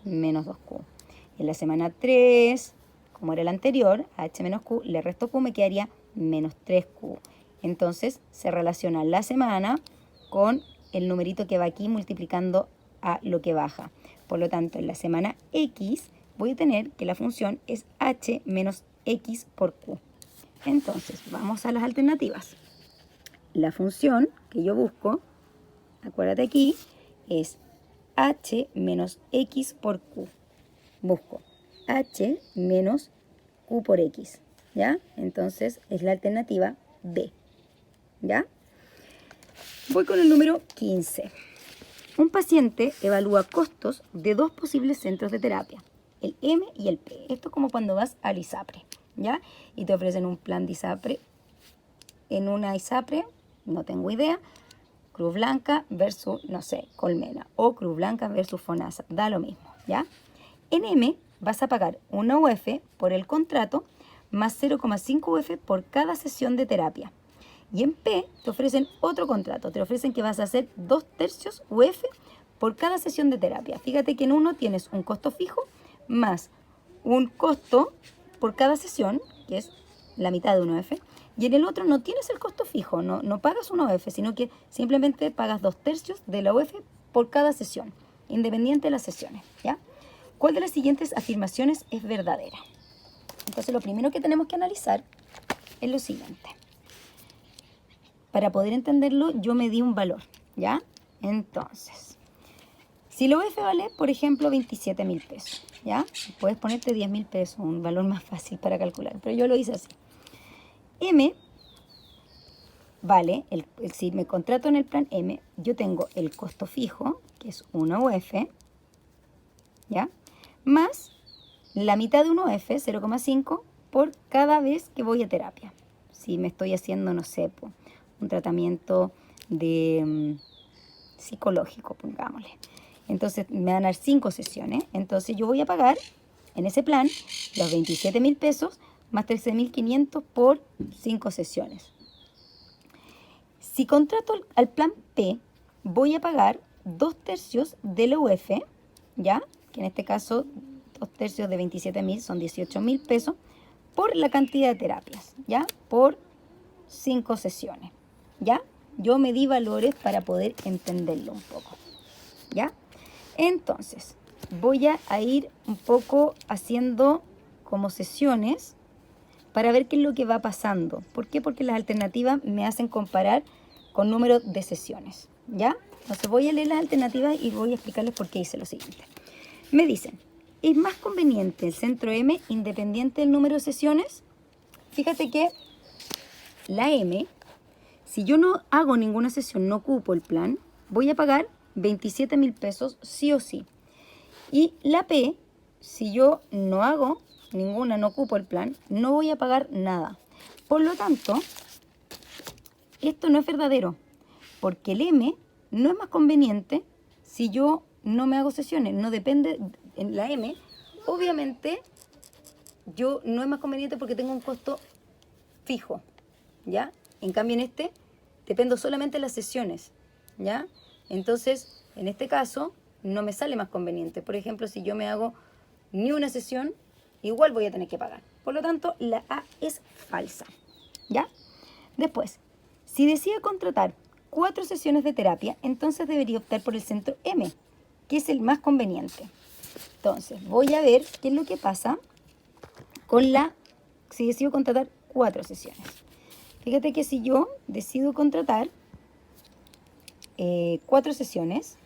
menos 2Q. En la semana 3, como era la anterior, H menos Q, le resto Q, me quedaría menos 3Q. Entonces, se relaciona la semana con el numerito que va aquí multiplicando a lo que baja. Por lo tanto, en la semana X voy a tener que la función es H menos X por Q. Entonces, vamos a las alternativas. La función que yo busco, acuérdate aquí, es H menos X por Q. Busco H menos Q por X, ¿ya? Entonces, es la alternativa B, ¿ya? Voy con el número 15. Un paciente evalúa costos de dos posibles centros de terapia, el M y el P. Esto es como cuando vas al ISAPRE. ¿ya? Y te ofrecen un plan de ISAPRE. En una ISAPRE, no tengo idea, Cruz Blanca versus, no sé, Colmena, o Cruz Blanca versus FONASA, da lo mismo, ¿ya? En M vas a pagar una UF por el contrato más 0,5 UF por cada sesión de terapia. Y en P te ofrecen otro contrato, te ofrecen que vas a hacer 2/3 UF por cada sesión de terapia. Fíjate que en uno tienes un costo fijo más un costo por cada sesión, que es la mitad de un UF, y en el otro no tienes el costo fijo, no pagas una UF, sino que simplemente pagas 2/3 de la UF por cada sesión, independiente de las sesiones, ¿ya? ¿Cuál de las siguientes afirmaciones es verdadera? Entonces lo primero que tenemos que analizar es lo siguiente. Para poder entenderlo, yo me di un valor, ¿ya? Entonces, si la UF vale, por ejemplo, 27.000 pesos, ¿ya? Puedes ponerte 10.000 pesos, un valor más fácil para calcular, pero yo lo hice así. M vale, si me contrato en el plan M, yo tengo el costo fijo, que es una UF, ¿ya? Más la mitad de un UF, 0,5, por cada vez que voy a terapia. Si me estoy haciendo, no sé, un tratamiento de psicológico, pongámosle. Entonces me van a dar 5 sesiones. Entonces yo voy a pagar en ese plan los 27.000 pesos más 13.500 por 5 sesiones. Si contrato al plan P, voy a pagar 2/3 de la UF, ¿ya? Que en este caso 2/3 de 27.000 son 18.000 pesos por la cantidad de terapias, ¿ya? Por 5 sesiones, ¿ya? Yo me di valores para poder entenderlo un poco, ¿ya? Entonces, voy a ir un poco haciendo como sesiones para ver qué es lo que va pasando. ¿Por qué? Porque las alternativas me hacen comparar con número de sesiones, ¿ya? Entonces voy a leer las alternativas y voy a explicarles por qué hice lo siguiente. Me dicen, ¿es más conveniente el centro M independiente del número de sesiones? Fíjate que la M, si yo no hago ninguna sesión, no ocupo el plan, voy a pagar 27.000 pesos sí o sí. Y la P, si yo no hago ninguna, no ocupo el plan, no voy a pagar nada. Por lo tanto, esto no es verdadero, porque el M no es más conveniente si yo no me hago sesiones, no depende, en la M, obviamente, yo no es más conveniente porque tengo un costo fijo, ¿ya? En cambio en este, dependo solamente de las sesiones, ¿ya? Entonces, en este caso, no me sale más conveniente. Por ejemplo, si yo me hago ni una sesión, igual voy a tener que pagar. Por lo tanto, la A es falsa, ¿ya? Después, si decido contratar 4 sesiones de terapia, entonces debería optar por el centro M, que es el más conveniente. Entonces, voy a ver qué es lo que pasa con si decido contratar 4 sesiones. Fíjate que si yo decido contratar 4 sesiones,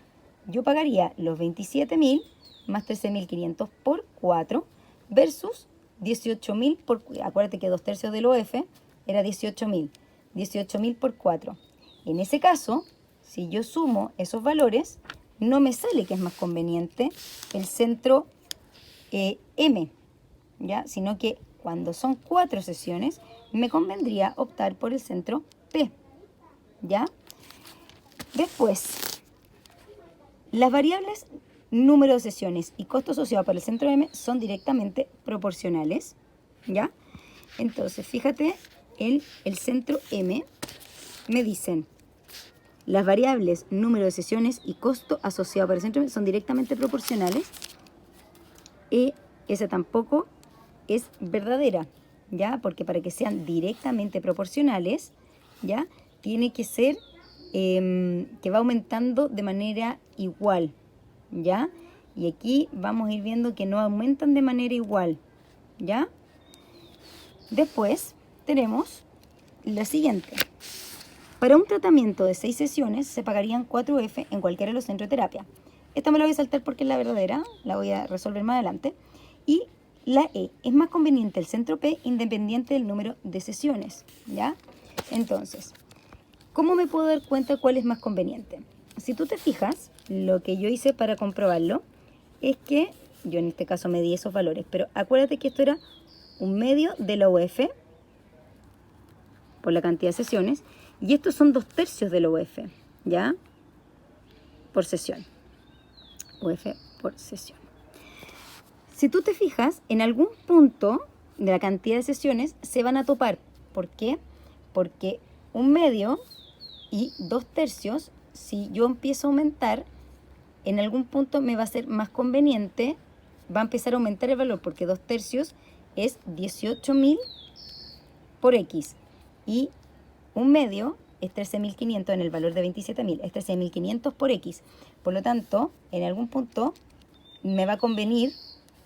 yo pagaría los 27.000 más 13.500 por 4 versus 18.000 por... Acuérdate que 2/3 del OF era 18.000. 18.000 por 4. En ese caso, si yo sumo esos valores, no me sale que es más conveniente el centro M, ¿ya? Sino que cuando son 4 sesiones, me convendría optar por el centro P, ¿ya? Después, las variables número de sesiones y costo asociado para el centro M son directamente proporcionales, ¿ya? Entonces, fíjate, el centro M me dicen las variables número de sesiones y costo asociado para el centro M son directamente proporcionales. Y esa tampoco es verdadera, ¿ya? Porque para que sean directamente proporcionales, ¿ya? Tiene que ser que va aumentando de manera igual, ¿ya? Y aquí vamos a ir viendo que no aumentan de manera igual, ¿ya? Después tenemos la siguiente. Para un tratamiento de 6 sesiones se pagarían 4F en cualquiera de los centros de terapia. Esta me la voy a saltar porque es la verdadera, la voy a resolver más adelante. Y la E, es más conveniente el centro P independiente del número de sesiones, ¿ya? Entonces, ¿cómo me puedo dar cuenta cuál es más conveniente? Si tú te fijas, lo que yo hice para comprobarlo es que, yo en este caso me di esos valores, pero acuérdate que esto era 1/2 de la UF por la cantidad de sesiones, y estos son 2/3 de la UF, ¿ya? Por sesión. UF por sesión. Si tú te fijas, en algún punto de la cantidad de sesiones se van a topar. ¿Por qué? Porque 1/2 y 2/3, si yo empiezo a aumentar, en algún punto me va a ser más conveniente, va a empezar a aumentar el valor, porque 2/3 es 18.000 por X, y 1/2 es 13.500 en el valor de 27.000, es 13.500 por X. Por lo tanto, en algún punto me va a convenir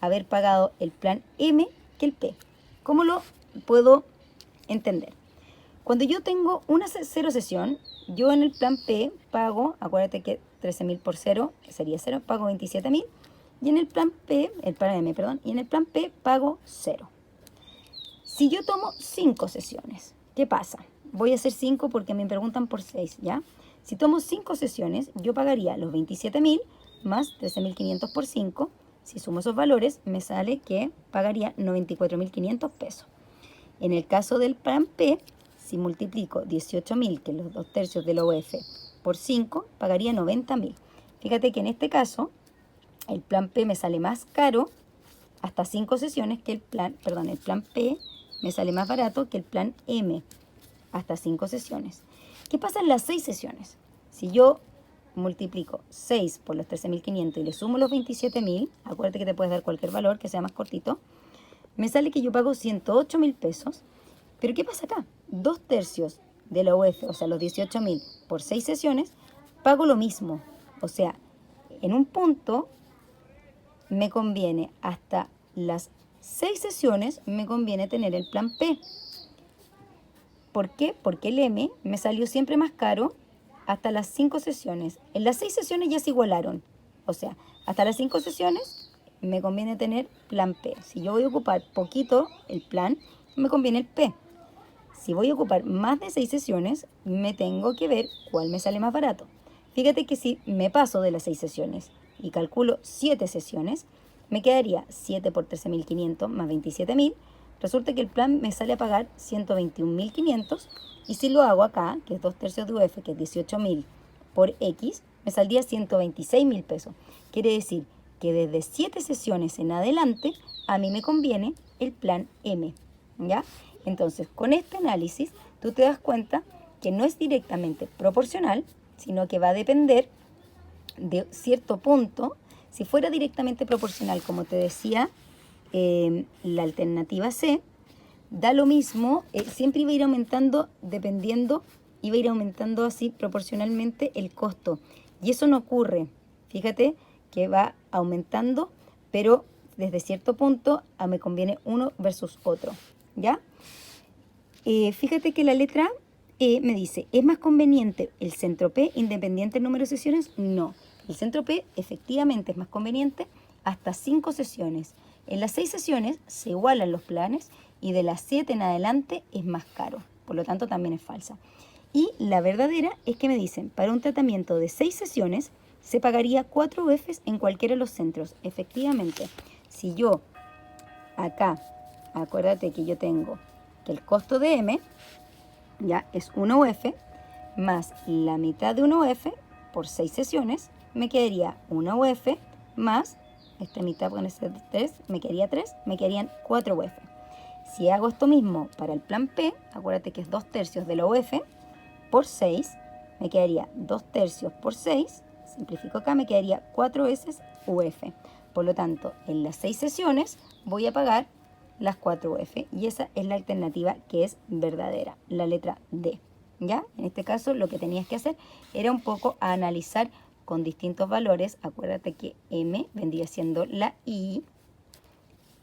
haber pagado el plan M que el P. ¿Cómo lo puedo entender? Cuando yo tengo una 0 sesión, yo en el plan P pago, acuérdate que 13.000 por 0, que sería 0, pago 27.000, y en el plan P, el plan M, perdón, y en el plan P pago 0. Si yo tomo 5 sesiones, ¿qué pasa? Voy a hacer 5 porque me preguntan por 6, ¿ya? Si tomo 5 sesiones, yo pagaría los 27.000 más 13.500 por 5. Si sumo esos valores, me sale que pagaría 94.500 pesos. En el caso del plan P, si multiplico 18.000, que es los 2/3 de la UF, por 5, pagaría 90.000. Fíjate que en este caso, el plan P me sale más caro hasta 5 sesiones que el plan P me sale más barato que el plan M hasta 5 sesiones. ¿Qué pasa en las 6 sesiones? Si yo multiplico 6 por los 13.500 y le sumo los 27.000, acuérdate que te puedes dar cualquier valor que sea más cortito, me sale que yo pago 108.000 pesos. Pero ¿qué pasa acá? 2/3 de la UF, o sea, los 18.000 por 6 sesiones, pago lo mismo. O sea, en un punto me conviene hasta las 6 sesiones, me conviene tener el plan P. ¿Por qué? Porque el M me salió siempre más caro hasta las 5 sesiones. En las 6 sesiones ya se igualaron. O sea, hasta las 5 sesiones me conviene tener plan P. Si yo voy a ocupar poquito el plan, me conviene el P. Si voy a ocupar más de 6 sesiones, me tengo que ver cuál me sale más barato. Fíjate que si me paso de las 6 sesiones y calculo 7 sesiones, me quedaría 7 por 13.500 más 27.000. Resulta que el plan me sale a pagar 121.500, y si lo hago acá, que es 2/3 de UF, que es 18.000 por X, me saldría 126.000 pesos. Quiere decir que desde 7 sesiones en adelante, a mí me conviene el plan M, ¿ya? Entonces, con este análisis, tú te das cuenta que no es directamente proporcional, sino que va a depender de cierto punto. Si fuera directamente proporcional, como te decía, la alternativa C, da lo mismo, siempre iba a ir aumentando dependiendo, iba a ir aumentando así proporcionalmente el costo. Y eso no ocurre. Fíjate que va aumentando, pero desde cierto punto me conviene uno versus otro, ¿ya? Fíjate que la letra E me dice, ¿es más conveniente el centro P independiente del número de sesiones? No. El centro P efectivamente es más conveniente hasta 5 sesiones. En las 6 sesiones se igualan los planes y de las 7 en adelante es más caro. Por lo tanto, también es falsa. Y la verdadera es que me dicen, para un tratamiento de 6 sesiones se pagaría 4 UFs en cualquiera de los centros. Efectivamente, si yo acá, acuérdate que yo tengo que el costo de M ya es 1 UF más la mitad de 1 UF por 6 sesiones, me quedaría 1 UF más esta mitad con ese 3, me quedaría 3, me quedarían 4 UF. Si hago esto mismo para el plan P, acuérdate que es 2/3 de la UF por 6, me quedaría 2/3 por 6, simplifico acá, me quedaría 4 veces UF. Por lo tanto, en las 6 sesiones voy a pagar las 4 UF, y esa es la alternativa que es verdadera, la letra D. ¿Ya? En este caso lo que tenías que hacer era un poco analizar con distintos valores. Acuérdate que M vendría siendo la I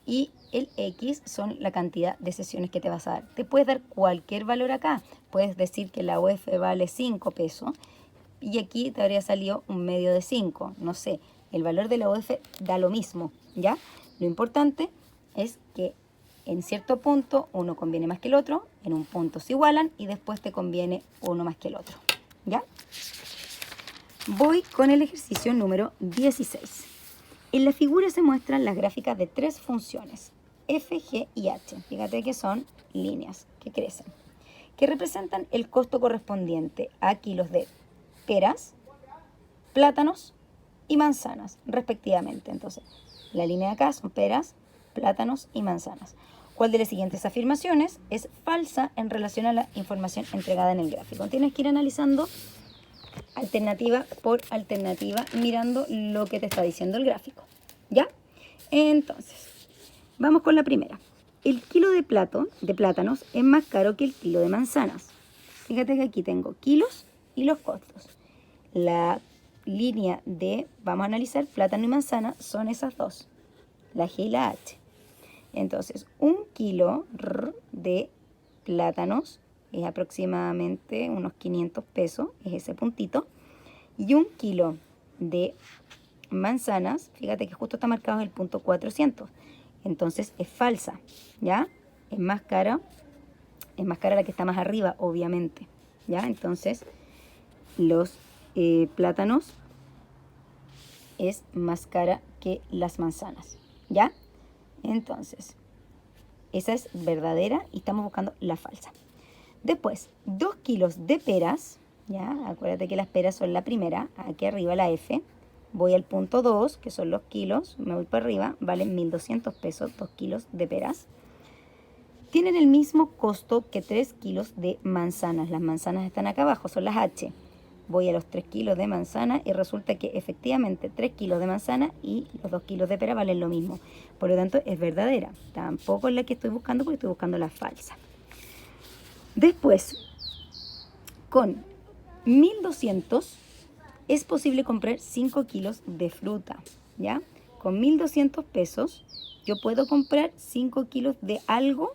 y el X son la cantidad de sesiones que te vas a dar. Te puedes dar cualquier valor acá. Puedes decir que la UF vale 5 pesos y aquí te habría salido un medio de 5. No sé, el valor de la UF da lo mismo, ¿ya? Lo importante es que en cierto punto uno conviene más que el otro, en un punto se igualan y después te conviene uno más que el otro, ¿ya? Voy con el ejercicio número 16. En la figura se muestran las gráficas de 3 funciones. F, G y H. Fíjate que son líneas que crecen, que representan el costo correspondiente a kilos de peras, plátanos y manzanas, respectivamente. Entonces, la línea de acá son peras, plátanos y manzanas. ¿Cuál de las siguientes afirmaciones es falsa en relación a la información entregada en el gráfico? Tienes que ir analizando alternativa por alternativa, mirando lo que te está diciendo el gráfico. ¿Ya? Entonces, vamos con la primera. El kilo de plátanos es más caro que el kilo de manzanas. Fíjate que aquí tengo kilos y los costos. La línea de, vamos a analizar, plátano y manzana son esas dos, la G y la H. Entonces, un kilo de plátanos es aproximadamente unos 500 pesos, es ese puntito. Y un kilo de manzanas, fíjate que justo está marcado en el punto 400. Entonces es falsa, ¿ya? Es más cara la que está más arriba, obviamente, ¿ya? Entonces, los plátanos es más cara que las manzanas, ¿ya? Entonces, esa es verdadera y estamos buscando la falsa. Después, 2 kilos de peras, ¿ya? Acuérdate que las peras son la primera, aquí arriba la F. Voy al punto 2, que son los kilos, me voy para arriba, valen 1.200 pesos, 2 kilos de peras. Tienen el mismo costo que 3 kilos de manzanas. Las manzanas están acá abajo, son las H. Voy a los 3 kilos de manzana y resulta que efectivamente 3 kilos de manzana y los 2 kilos de pera valen lo mismo. Por lo tanto, es verdadera. Tampoco es la que estoy buscando porque estoy buscando la falsa. Después, con 1.200 es posible comprar 5 kilos de fruta, ¿ya? Con 1.200 pesos yo puedo comprar 5 kilos de algo,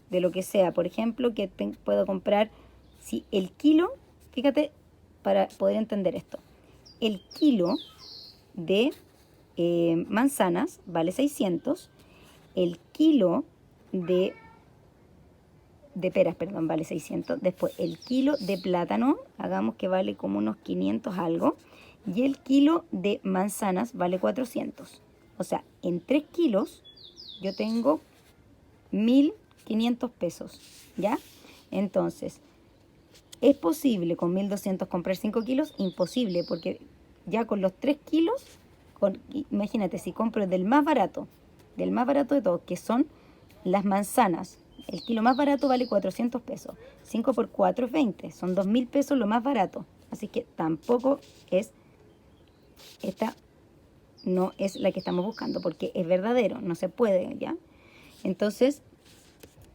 de lo que sea. Por ejemplo, que puedo comprar, si el kilo, fíjate, para poder entender esto, el kilo de manzanas vale 600, el kilo de peras, perdón, vale 600. Después, el kilo de plátano, hagamos que vale como unos 500 algo. Y el kilo de manzanas vale 400. O sea, en 3 kilos yo tengo 1.500 pesos, ¿ya? Entonces, ¿es posible con 1.200 comprar 5 kilos? Imposible, porque ya con los 3 kilos, imagínate, si compro del más barato de todos, que son las manzanas. El kilo más barato vale 400 pesos. 5 por 4 es 20. Son 2.000 pesos lo más barato. Así que tampoco es, esta no es la que estamos buscando, porque es verdadero, no se puede, ¿ya? Entonces,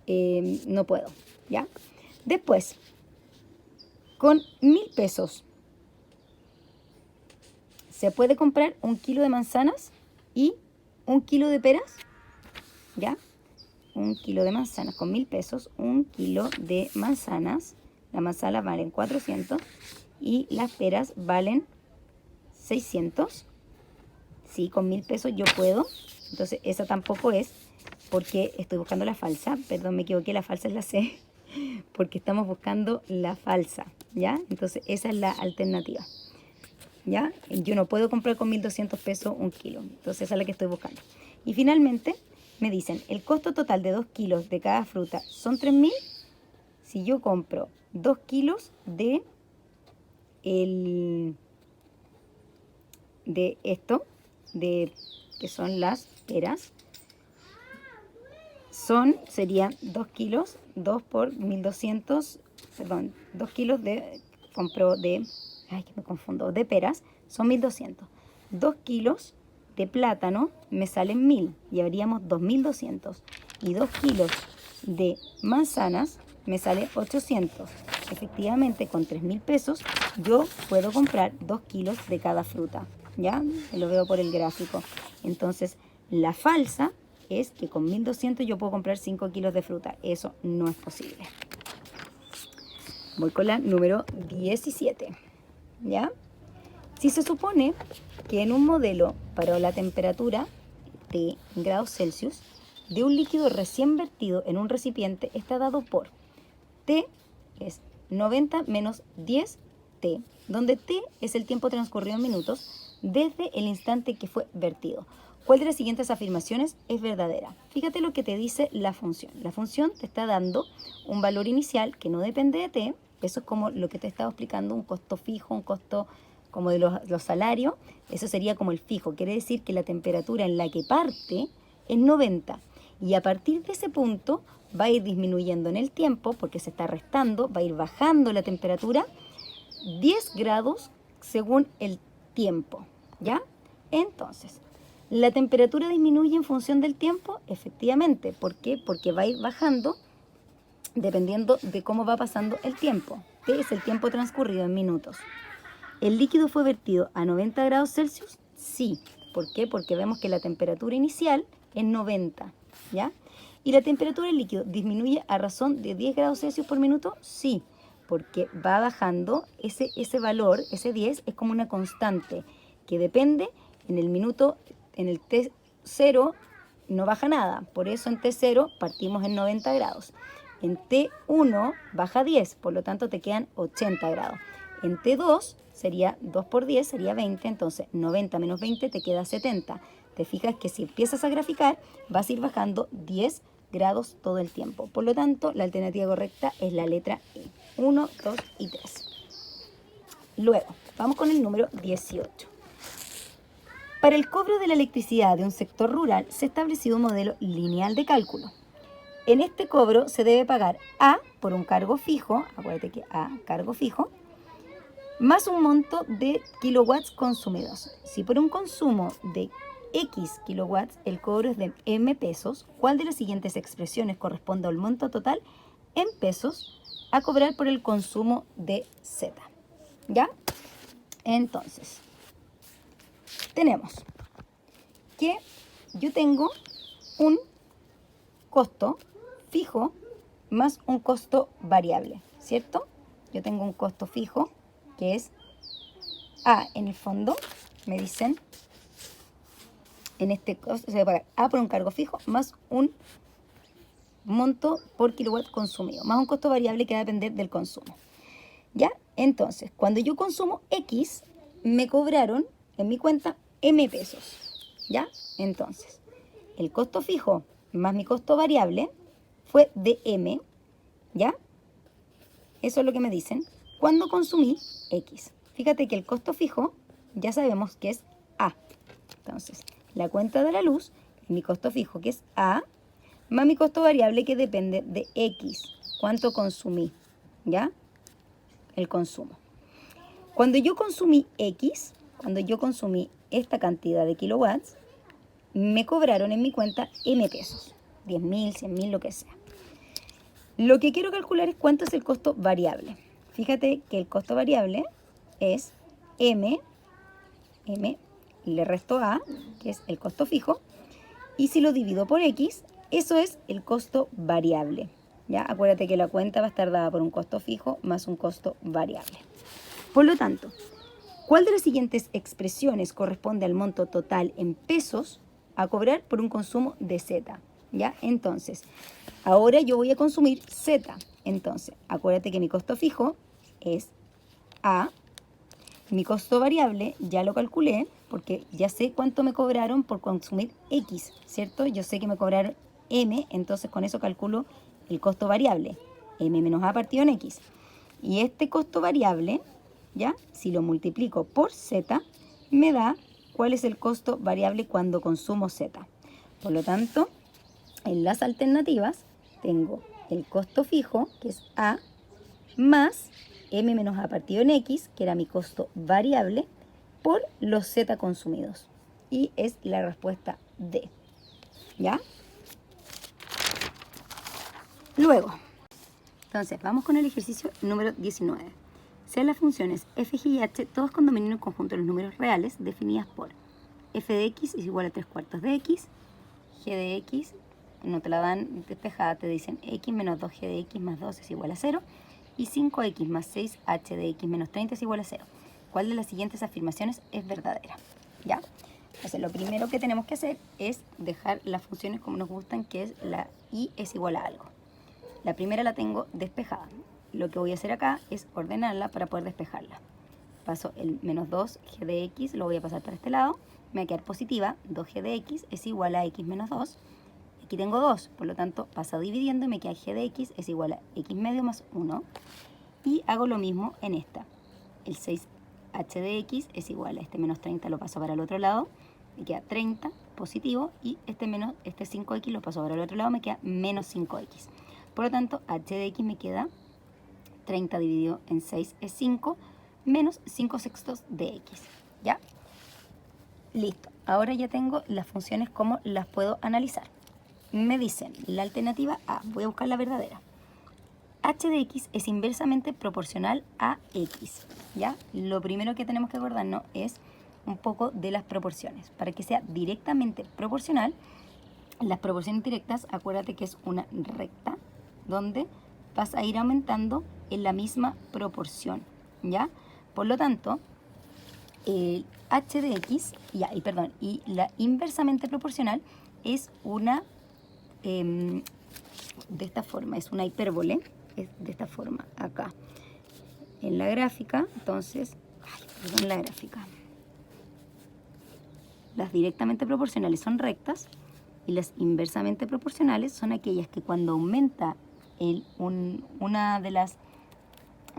no puedo, ¿ya? Después, con 1.000 pesos, se puede comprar 1 kilo de manzanas y 1 kilo de peras, ¿ya? 1 kilo de manzanas con 1.000 pesos, 1 kilo de manzanas. Las manzanas valen 400 y las peras valen 600. Sí, con 1.000 pesos yo puedo. Entonces, esa tampoco es, porque estoy buscando la falsa. Perdón, me equivoqué, la falsa es la C, porque estamos buscando la falsa, ¿ya? Entonces, esa es la alternativa, ¿ya? Yo no puedo comprar con 1.200 pesos 1 kilo. Entonces, esa es la que estoy buscando. Y finalmente, me dicen, el costo total de 2 kilos de cada fruta son 3.000. Si yo compro 2 kilos de esto, que son las peras, serían 2 kilos, 2 por 1.200, perdón, 2 kilos compro de, ay, que me confundo, de peras, son 1.200. 2 kilos de plátano me salen 1.000 y habríamos 2.200. Y 2 kilos de manzanas me sale 800. Efectivamente, con 3.000 pesos yo puedo comprar 2 kilos de cada fruta, ¿ya? Lo veo por el gráfico. Entonces, la falsa es que con 1.200 yo puedo comprar 5 kilos de fruta. Eso no es posible. Voy con la número 17, ¿ya? Si se supone que en un modelo para la temperatura de grados Celsius de un líquido recién vertido en un recipiente está dado por T es 90 menos 10T, donde T es el tiempo transcurrido en minutos desde el instante que fue vertido. ¿Cuál de las siguientes afirmaciones es verdadera? Fíjate lo que te dice la función. La función te está dando un valor inicial que no depende de t. Eso es como lo que te estaba explicando, un costo fijo, un costo como de los salarios. Eso sería como el fijo. Quiere decir que la temperatura en la que parte es 90. Y a partir de ese punto va a ir disminuyendo en el tiempo porque se está restando, va a ir bajando la temperatura 10 grados según el tiempo, ¿ya? Entonces, ¿la temperatura disminuye en función del tiempo? Efectivamente. ¿Por qué? Porque va a ir bajando dependiendo de cómo va pasando el tiempo. T es el tiempo transcurrido en minutos. ¿El líquido fue vertido a 90 grados Celsius? Sí. ¿Por qué? Porque vemos que la temperatura inicial es 90, ¿ya? ¿Y la temperatura del líquido disminuye a razón de 10 grados Celsius por minuto? Sí, porque va bajando ese valor, ese 10 es como una constante que depende en el minuto, en el T0 no baja nada, por eso en T0 partimos en 90 grados. En T1 baja 10, por lo tanto te quedan 80 grados. En T2 sería 2 por 10, sería 20, entonces 90 menos 20 te queda 70. Te fijas que si empiezas a graficar, vas a ir bajando 10 grados todo el tiempo. Por lo tanto, la alternativa correcta es la letra E. 1, 2 y 3. Luego, vamos con el número 18. Para el cobro de la electricidad de un sector rural se ha establecido un modelo lineal de cálculo. En este cobro se debe pagar A por un cargo fijo, acuérdate que A, cargo fijo, más un monto de kilowatts consumidos. Si por un consumo de X kilowatts el cobro es de M pesos, ¿cuál de las siguientes expresiones corresponde al monto total en pesos a cobrar por el consumo de Z? ¿Ya? Entonces, tenemos que yo tengo un costo fijo más un costo variable, ¿cierto? Yo tengo un costo fijo que es A en el fondo, me dicen, en este costo se va a pagar A por un cargo fijo más un monto por kilowatt consumido, más un costo variable que va a depender del consumo. ¿Ya? Entonces, cuando yo consumo X, me cobraron en mi cuenta M pesos. ¿Ya? Entonces, el costo fijo más mi costo variable fue de M. ¿Ya? Eso es lo que me dicen cuando consumí X. Fíjate que el costo fijo ya sabemos que es A. Entonces, la cuenta de la luz, mi costo fijo que es A, más mi costo variable que depende de X. ¿Cuánto consumí? ¿Ya? El consumo. Cuando yo consumí X, cuando yo consumí esta cantidad de kilowatts, me cobraron en mi cuenta M pesos. 10.000, 100.000, lo que sea. Lo que quiero calcular es cuánto es el costo variable. Fíjate que el costo variable es M, le resto A, que es el costo fijo, y si lo divido por X, eso es el costo variable. ¿Ya? Acuérdate que la cuenta va a estar dada por un costo fijo más un costo variable. Por lo tanto, ¿cuál de las siguientes expresiones corresponde al monto total en pesos a cobrar por un consumo de Z? ¿Ya? Entonces, ahora yo voy a consumir Z. Entonces, acuérdate que mi costo fijo es A. Mi costo variable ya lo calculé porque ya sé cuánto me cobraron por consumir X, ¿cierto? Yo sé que me cobraron M, entonces con eso calculo el costo variable. M menos A partido en X. Y este costo variable, ¿ya? Si lo multiplico por Z, me da cuál es el costo variable cuando consumo Z. Por lo tanto, en las alternativas tengo el costo fijo, que es A, más M menos A partido en X, que era mi costo variable, por los Z consumidos. Y es la respuesta D. ¿Ya? Luego, entonces, vamos con el ejercicio número 19. Sean las funciones f, g y h, todos con dominio en conjunto de los números reales, definidas por f de x es igual a 3/4 de x, g de x, no te la dan despejada, te dicen x menos 2g de x más 2 es igual a 0, y 5x más 6h de x menos 30 es igual a 0. ¿Cuál de las siguientes afirmaciones es verdadera? ¿Ya? Entonces, lo primero que tenemos que hacer es dejar las funciones como nos gustan, que es la y es igual a algo. La primera la tengo despejada. Lo que voy a hacer acá es ordenarla para poder despejarla. paso el menos 2g de x, lo voy a pasar para este lado, me va a quedar positiva, 2g de x es igual a x menos 2. Aquí tengo 2, por lo tanto paso dividiendo y me queda g de x es igual a x medio más 1. Y hago lo mismo en esta. El 6h de x es igual a este menos 30, lo paso para el otro lado, me queda 30 positivo, y este 5x lo paso para el otro lado, me queda menos 5x. Por lo tanto, h de x me queda 30 dividido en 6 es 5, menos 5 sextos de x. ¿Ya? Listo. Ahora ya tengo las funciones como las puedo analizar. Me dicen la alternativa A, voy a buscar la verdadera. H de x es inversamente proporcional a x. ¿Ya? Lo primero que tenemos que acordarnos es un poco de las proporciones. Para que sea directamente proporcional, las proporciones directas, acuérdate que es una recta donde vas a ir aumentando en la misma proporción, ¿ya? Por lo tanto, el h de x, y la inversamente proporcional es una, de esta forma, es una hipérbole, es de esta forma, acá. En la gráfica, entonces, la gráfica. Las directamente proporcionales son rectas y las inversamente proporcionales son aquellas que cuando aumenta una de las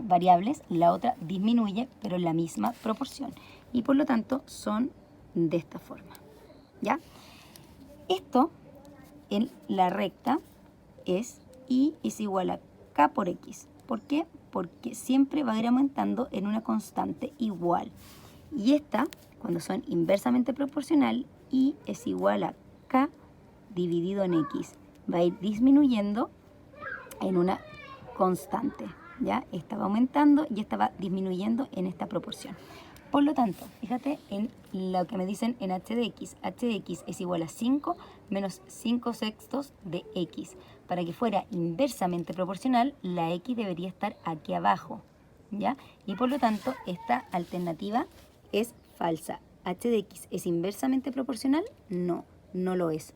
variables, la otra disminuye, pero en la misma proporción. Y por lo tanto son de esta forma. ¿Ya? Esto en la recta es y es igual a k por x. ¿Por qué? Porque siempre va a ir aumentando en una constante igual. Y esta, cuando son inversamente proporcional, y es igual a k dividido en x. Va a ir disminuyendo en una constante. ¿Ya? Esta va aumentando y esta va disminuyendo en esta proporción. Por lo tanto, fíjate en lo que me dicen en h de x. h de x es igual a 5 menos 5 sextos de x. Para que fuera inversamente proporcional, la x debería estar aquí abajo. ¿Ya? Y por lo tanto, esta alternativa es falsa. ¿H de x es inversamente proporcional? No, no lo es.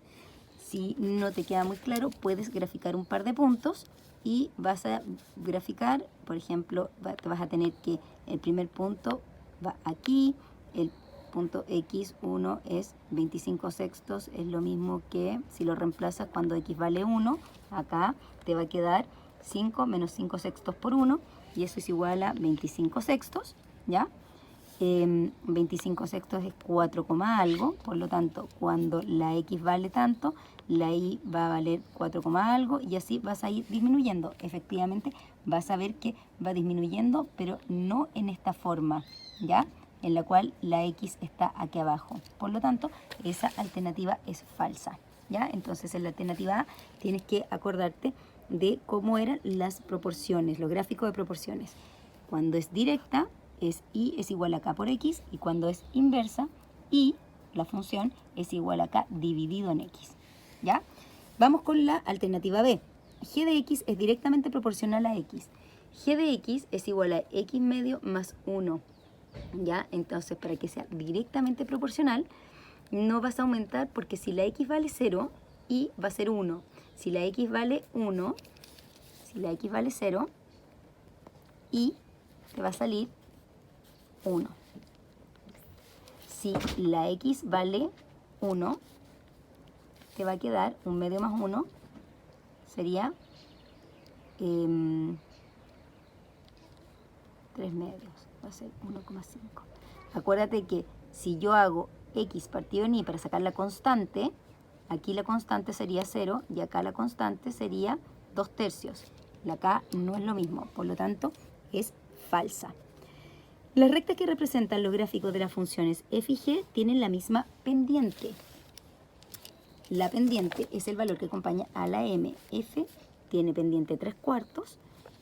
Si no te queda muy claro, puedes graficar un par de puntos y vas a graficar, por ejemplo, te vas a tener que el primer punto va aquí, el punto x1 es 25 sextos, es lo mismo que si lo reemplazas cuando x vale 1, acá te va a quedar 5 menos 5 sextos por 1, y eso es igual a 25 sextos, ¿ya? 25 sextos es 4, algo, por lo tanto, cuando la x vale tanto, la y va a valer 4, algo, y así vas a ir disminuyendo. Efectivamente, vas a ver que va disminuyendo, pero no en esta forma, ¿ya? En la cual la x está aquí abajo. Por lo tanto, esa alternativa es falsa, ¿ya? Entonces, en la alternativa A tienes que acordarte de cómo eran las proporciones, los gráficos de proporciones. Cuando es directa, es y es igual a k por x, y cuando es inversa, y la función es igual a k dividido en x. ¿Ya? Vamos con la alternativa B. G de x es directamente proporcional a x. G de x es igual a x medio más 1. ¿Ya? Entonces, para que sea directamente proporcional, no vas a aumentar, porque si la x vale 0, y va a ser 1. Si la x vale 1, si la x vale 0, y te va a salir 1. Si la x vale 1, te va a quedar un medio más 1, sería 3 medios, va a ser 1,5. Acuérdate que si yo hago x partido en y para sacar la constante, aquí la constante sería 0 y acá la constante sería 2 tercios. La k no es lo mismo, por lo tanto es falsa. Las rectas que representan los gráficos de las funciones f y g tienen la misma pendiente. La pendiente es el valor que acompaña a la m. F tiene pendiente 3/4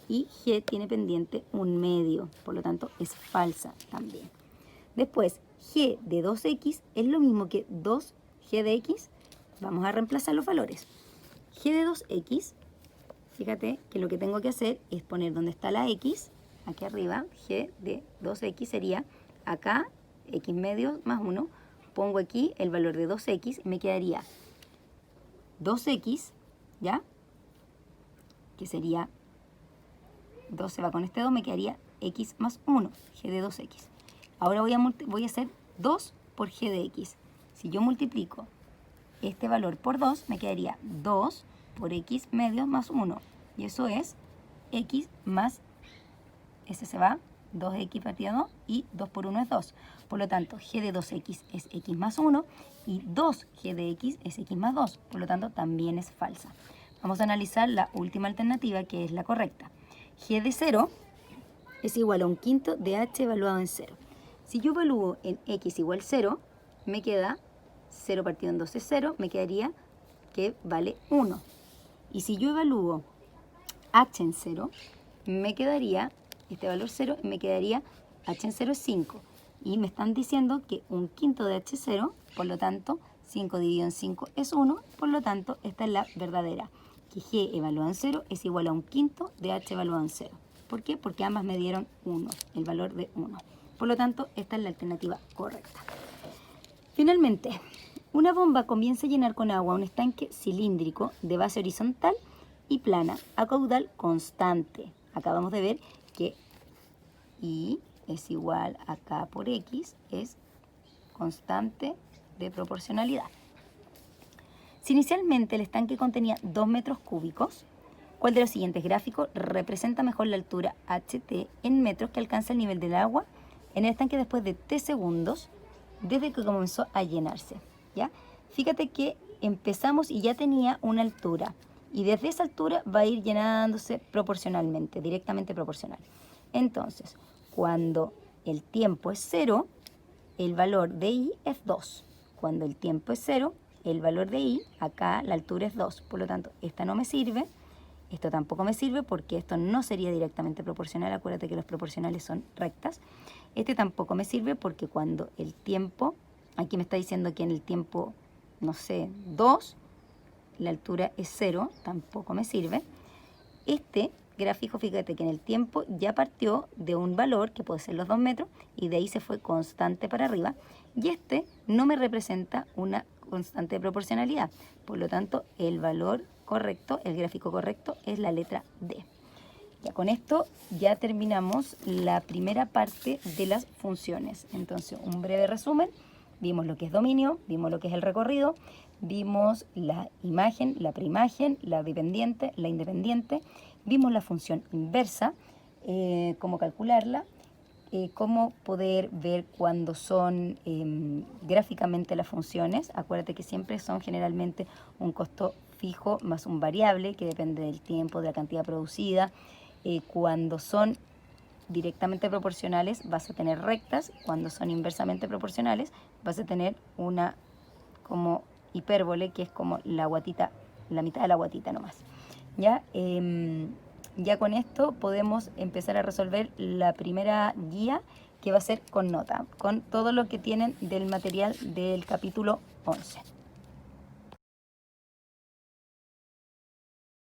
y g tiene pendiente 1/2. Por lo tanto, es falsa también. Después, g de 2x es lo mismo que 2g de x. Vamos a reemplazar los valores. G de 2x, fíjate que lo que tengo que hacer es poner donde está la x, aquí arriba, g de 2x sería acá, x medio más 1, pongo aquí el valor de 2x y me quedaría 2x, ¿ya? Que sería 2 se va con este 2, me quedaría x más 1, g de 2x. Ahora voy a hacer 2 por g de x. Si yo multiplico este valor por 2, me quedaría 2 por x medios más 1. Y eso es x más, ese se va, 2x partido 2, y 2 por 1 es 2. Por lo tanto, g de 2x es x más 1, y 2g de x es x más 2. Por lo tanto, también es falsa. Vamos a analizar la última alternativa, que es la correcta. G de 0 es igual a un quinto de h evaluado en 0. Si yo evalúo en x igual 0, me queda 0 partido en 2 es 0, me quedaría que vale 1. Y si yo evalúo h en 0, me quedaría este valor 0 y me quedaría h en 0 es 5. Y me están diciendo que un quinto de h0, por lo tanto, 5 dividido en 5 es 1, por lo tanto, esta es la verdadera. Que g evaluado en 0 es igual a un quinto de h evaluado en 0. ¿Por qué? Porque ambas me dieron 1, el valor de 1. Por lo tanto, esta es la alternativa correcta. Finalmente, una bomba comienza a llenar con agua un estanque cilíndrico de base horizontal y plana a caudal constante. Acabamos de ver que I es igual a K por X, es constante de proporcionalidad. Si inicialmente el estanque contenía 2 metros cúbicos, ¿cuál de los siguientes gráficos representa mejor la altura HT en metros que alcanza el nivel del agua en el estanque después de t segundos desde que comenzó a llenarse? ¿Ya? Fíjate que empezamos y ya tenía una altura, y desde esa altura va a ir llenándose proporcionalmente, directamente proporcional. Entonces, cuando el tiempo es 0, el valor de I es 2. Cuando el tiempo es 0, el valor de I, acá la altura es 2. Por lo tanto, esta no me sirve, esto tampoco me sirve porque esto no sería directamente proporcional. Acuérdate que los proporcionales son rectas. Este tampoco me sirve porque cuando el tiempo, aquí me está diciendo que en el tiempo, no sé, 2, la altura es 0, tampoco me sirve. Este gráfico, fíjate que en el tiempo ya partió de un valor que puede ser los 2 metros y de ahí se fue constante para arriba, y este no me representa una constante de proporcionalidad. Por lo tanto, el valor correcto, el gráfico correcto, es la letra D. Ya con esto ya terminamos la primera parte de las funciones. Entonces, un breve resumen: vimos lo que es dominio, vimos lo que es el recorrido, vimos la imagen, la preimagen, la dependiente, la independiente, vimos la función inversa, cómo calcularla, cómo poder ver cuándo son gráficamente las funciones. Acuérdate que siempre son generalmente un costo fijo más un variable que depende del tiempo, de la cantidad producida. Cuando son directamente proporcionales vas a tener rectas, cuando son inversamente proporcionales vas a tener una como hipérbole, que es como la guatita, la mitad de la guatita nomás. ¿Ya? Ya con esto podemos empezar a resolver la primera guía, que va a ser con nota, con todo lo que tienen del material del capítulo 11.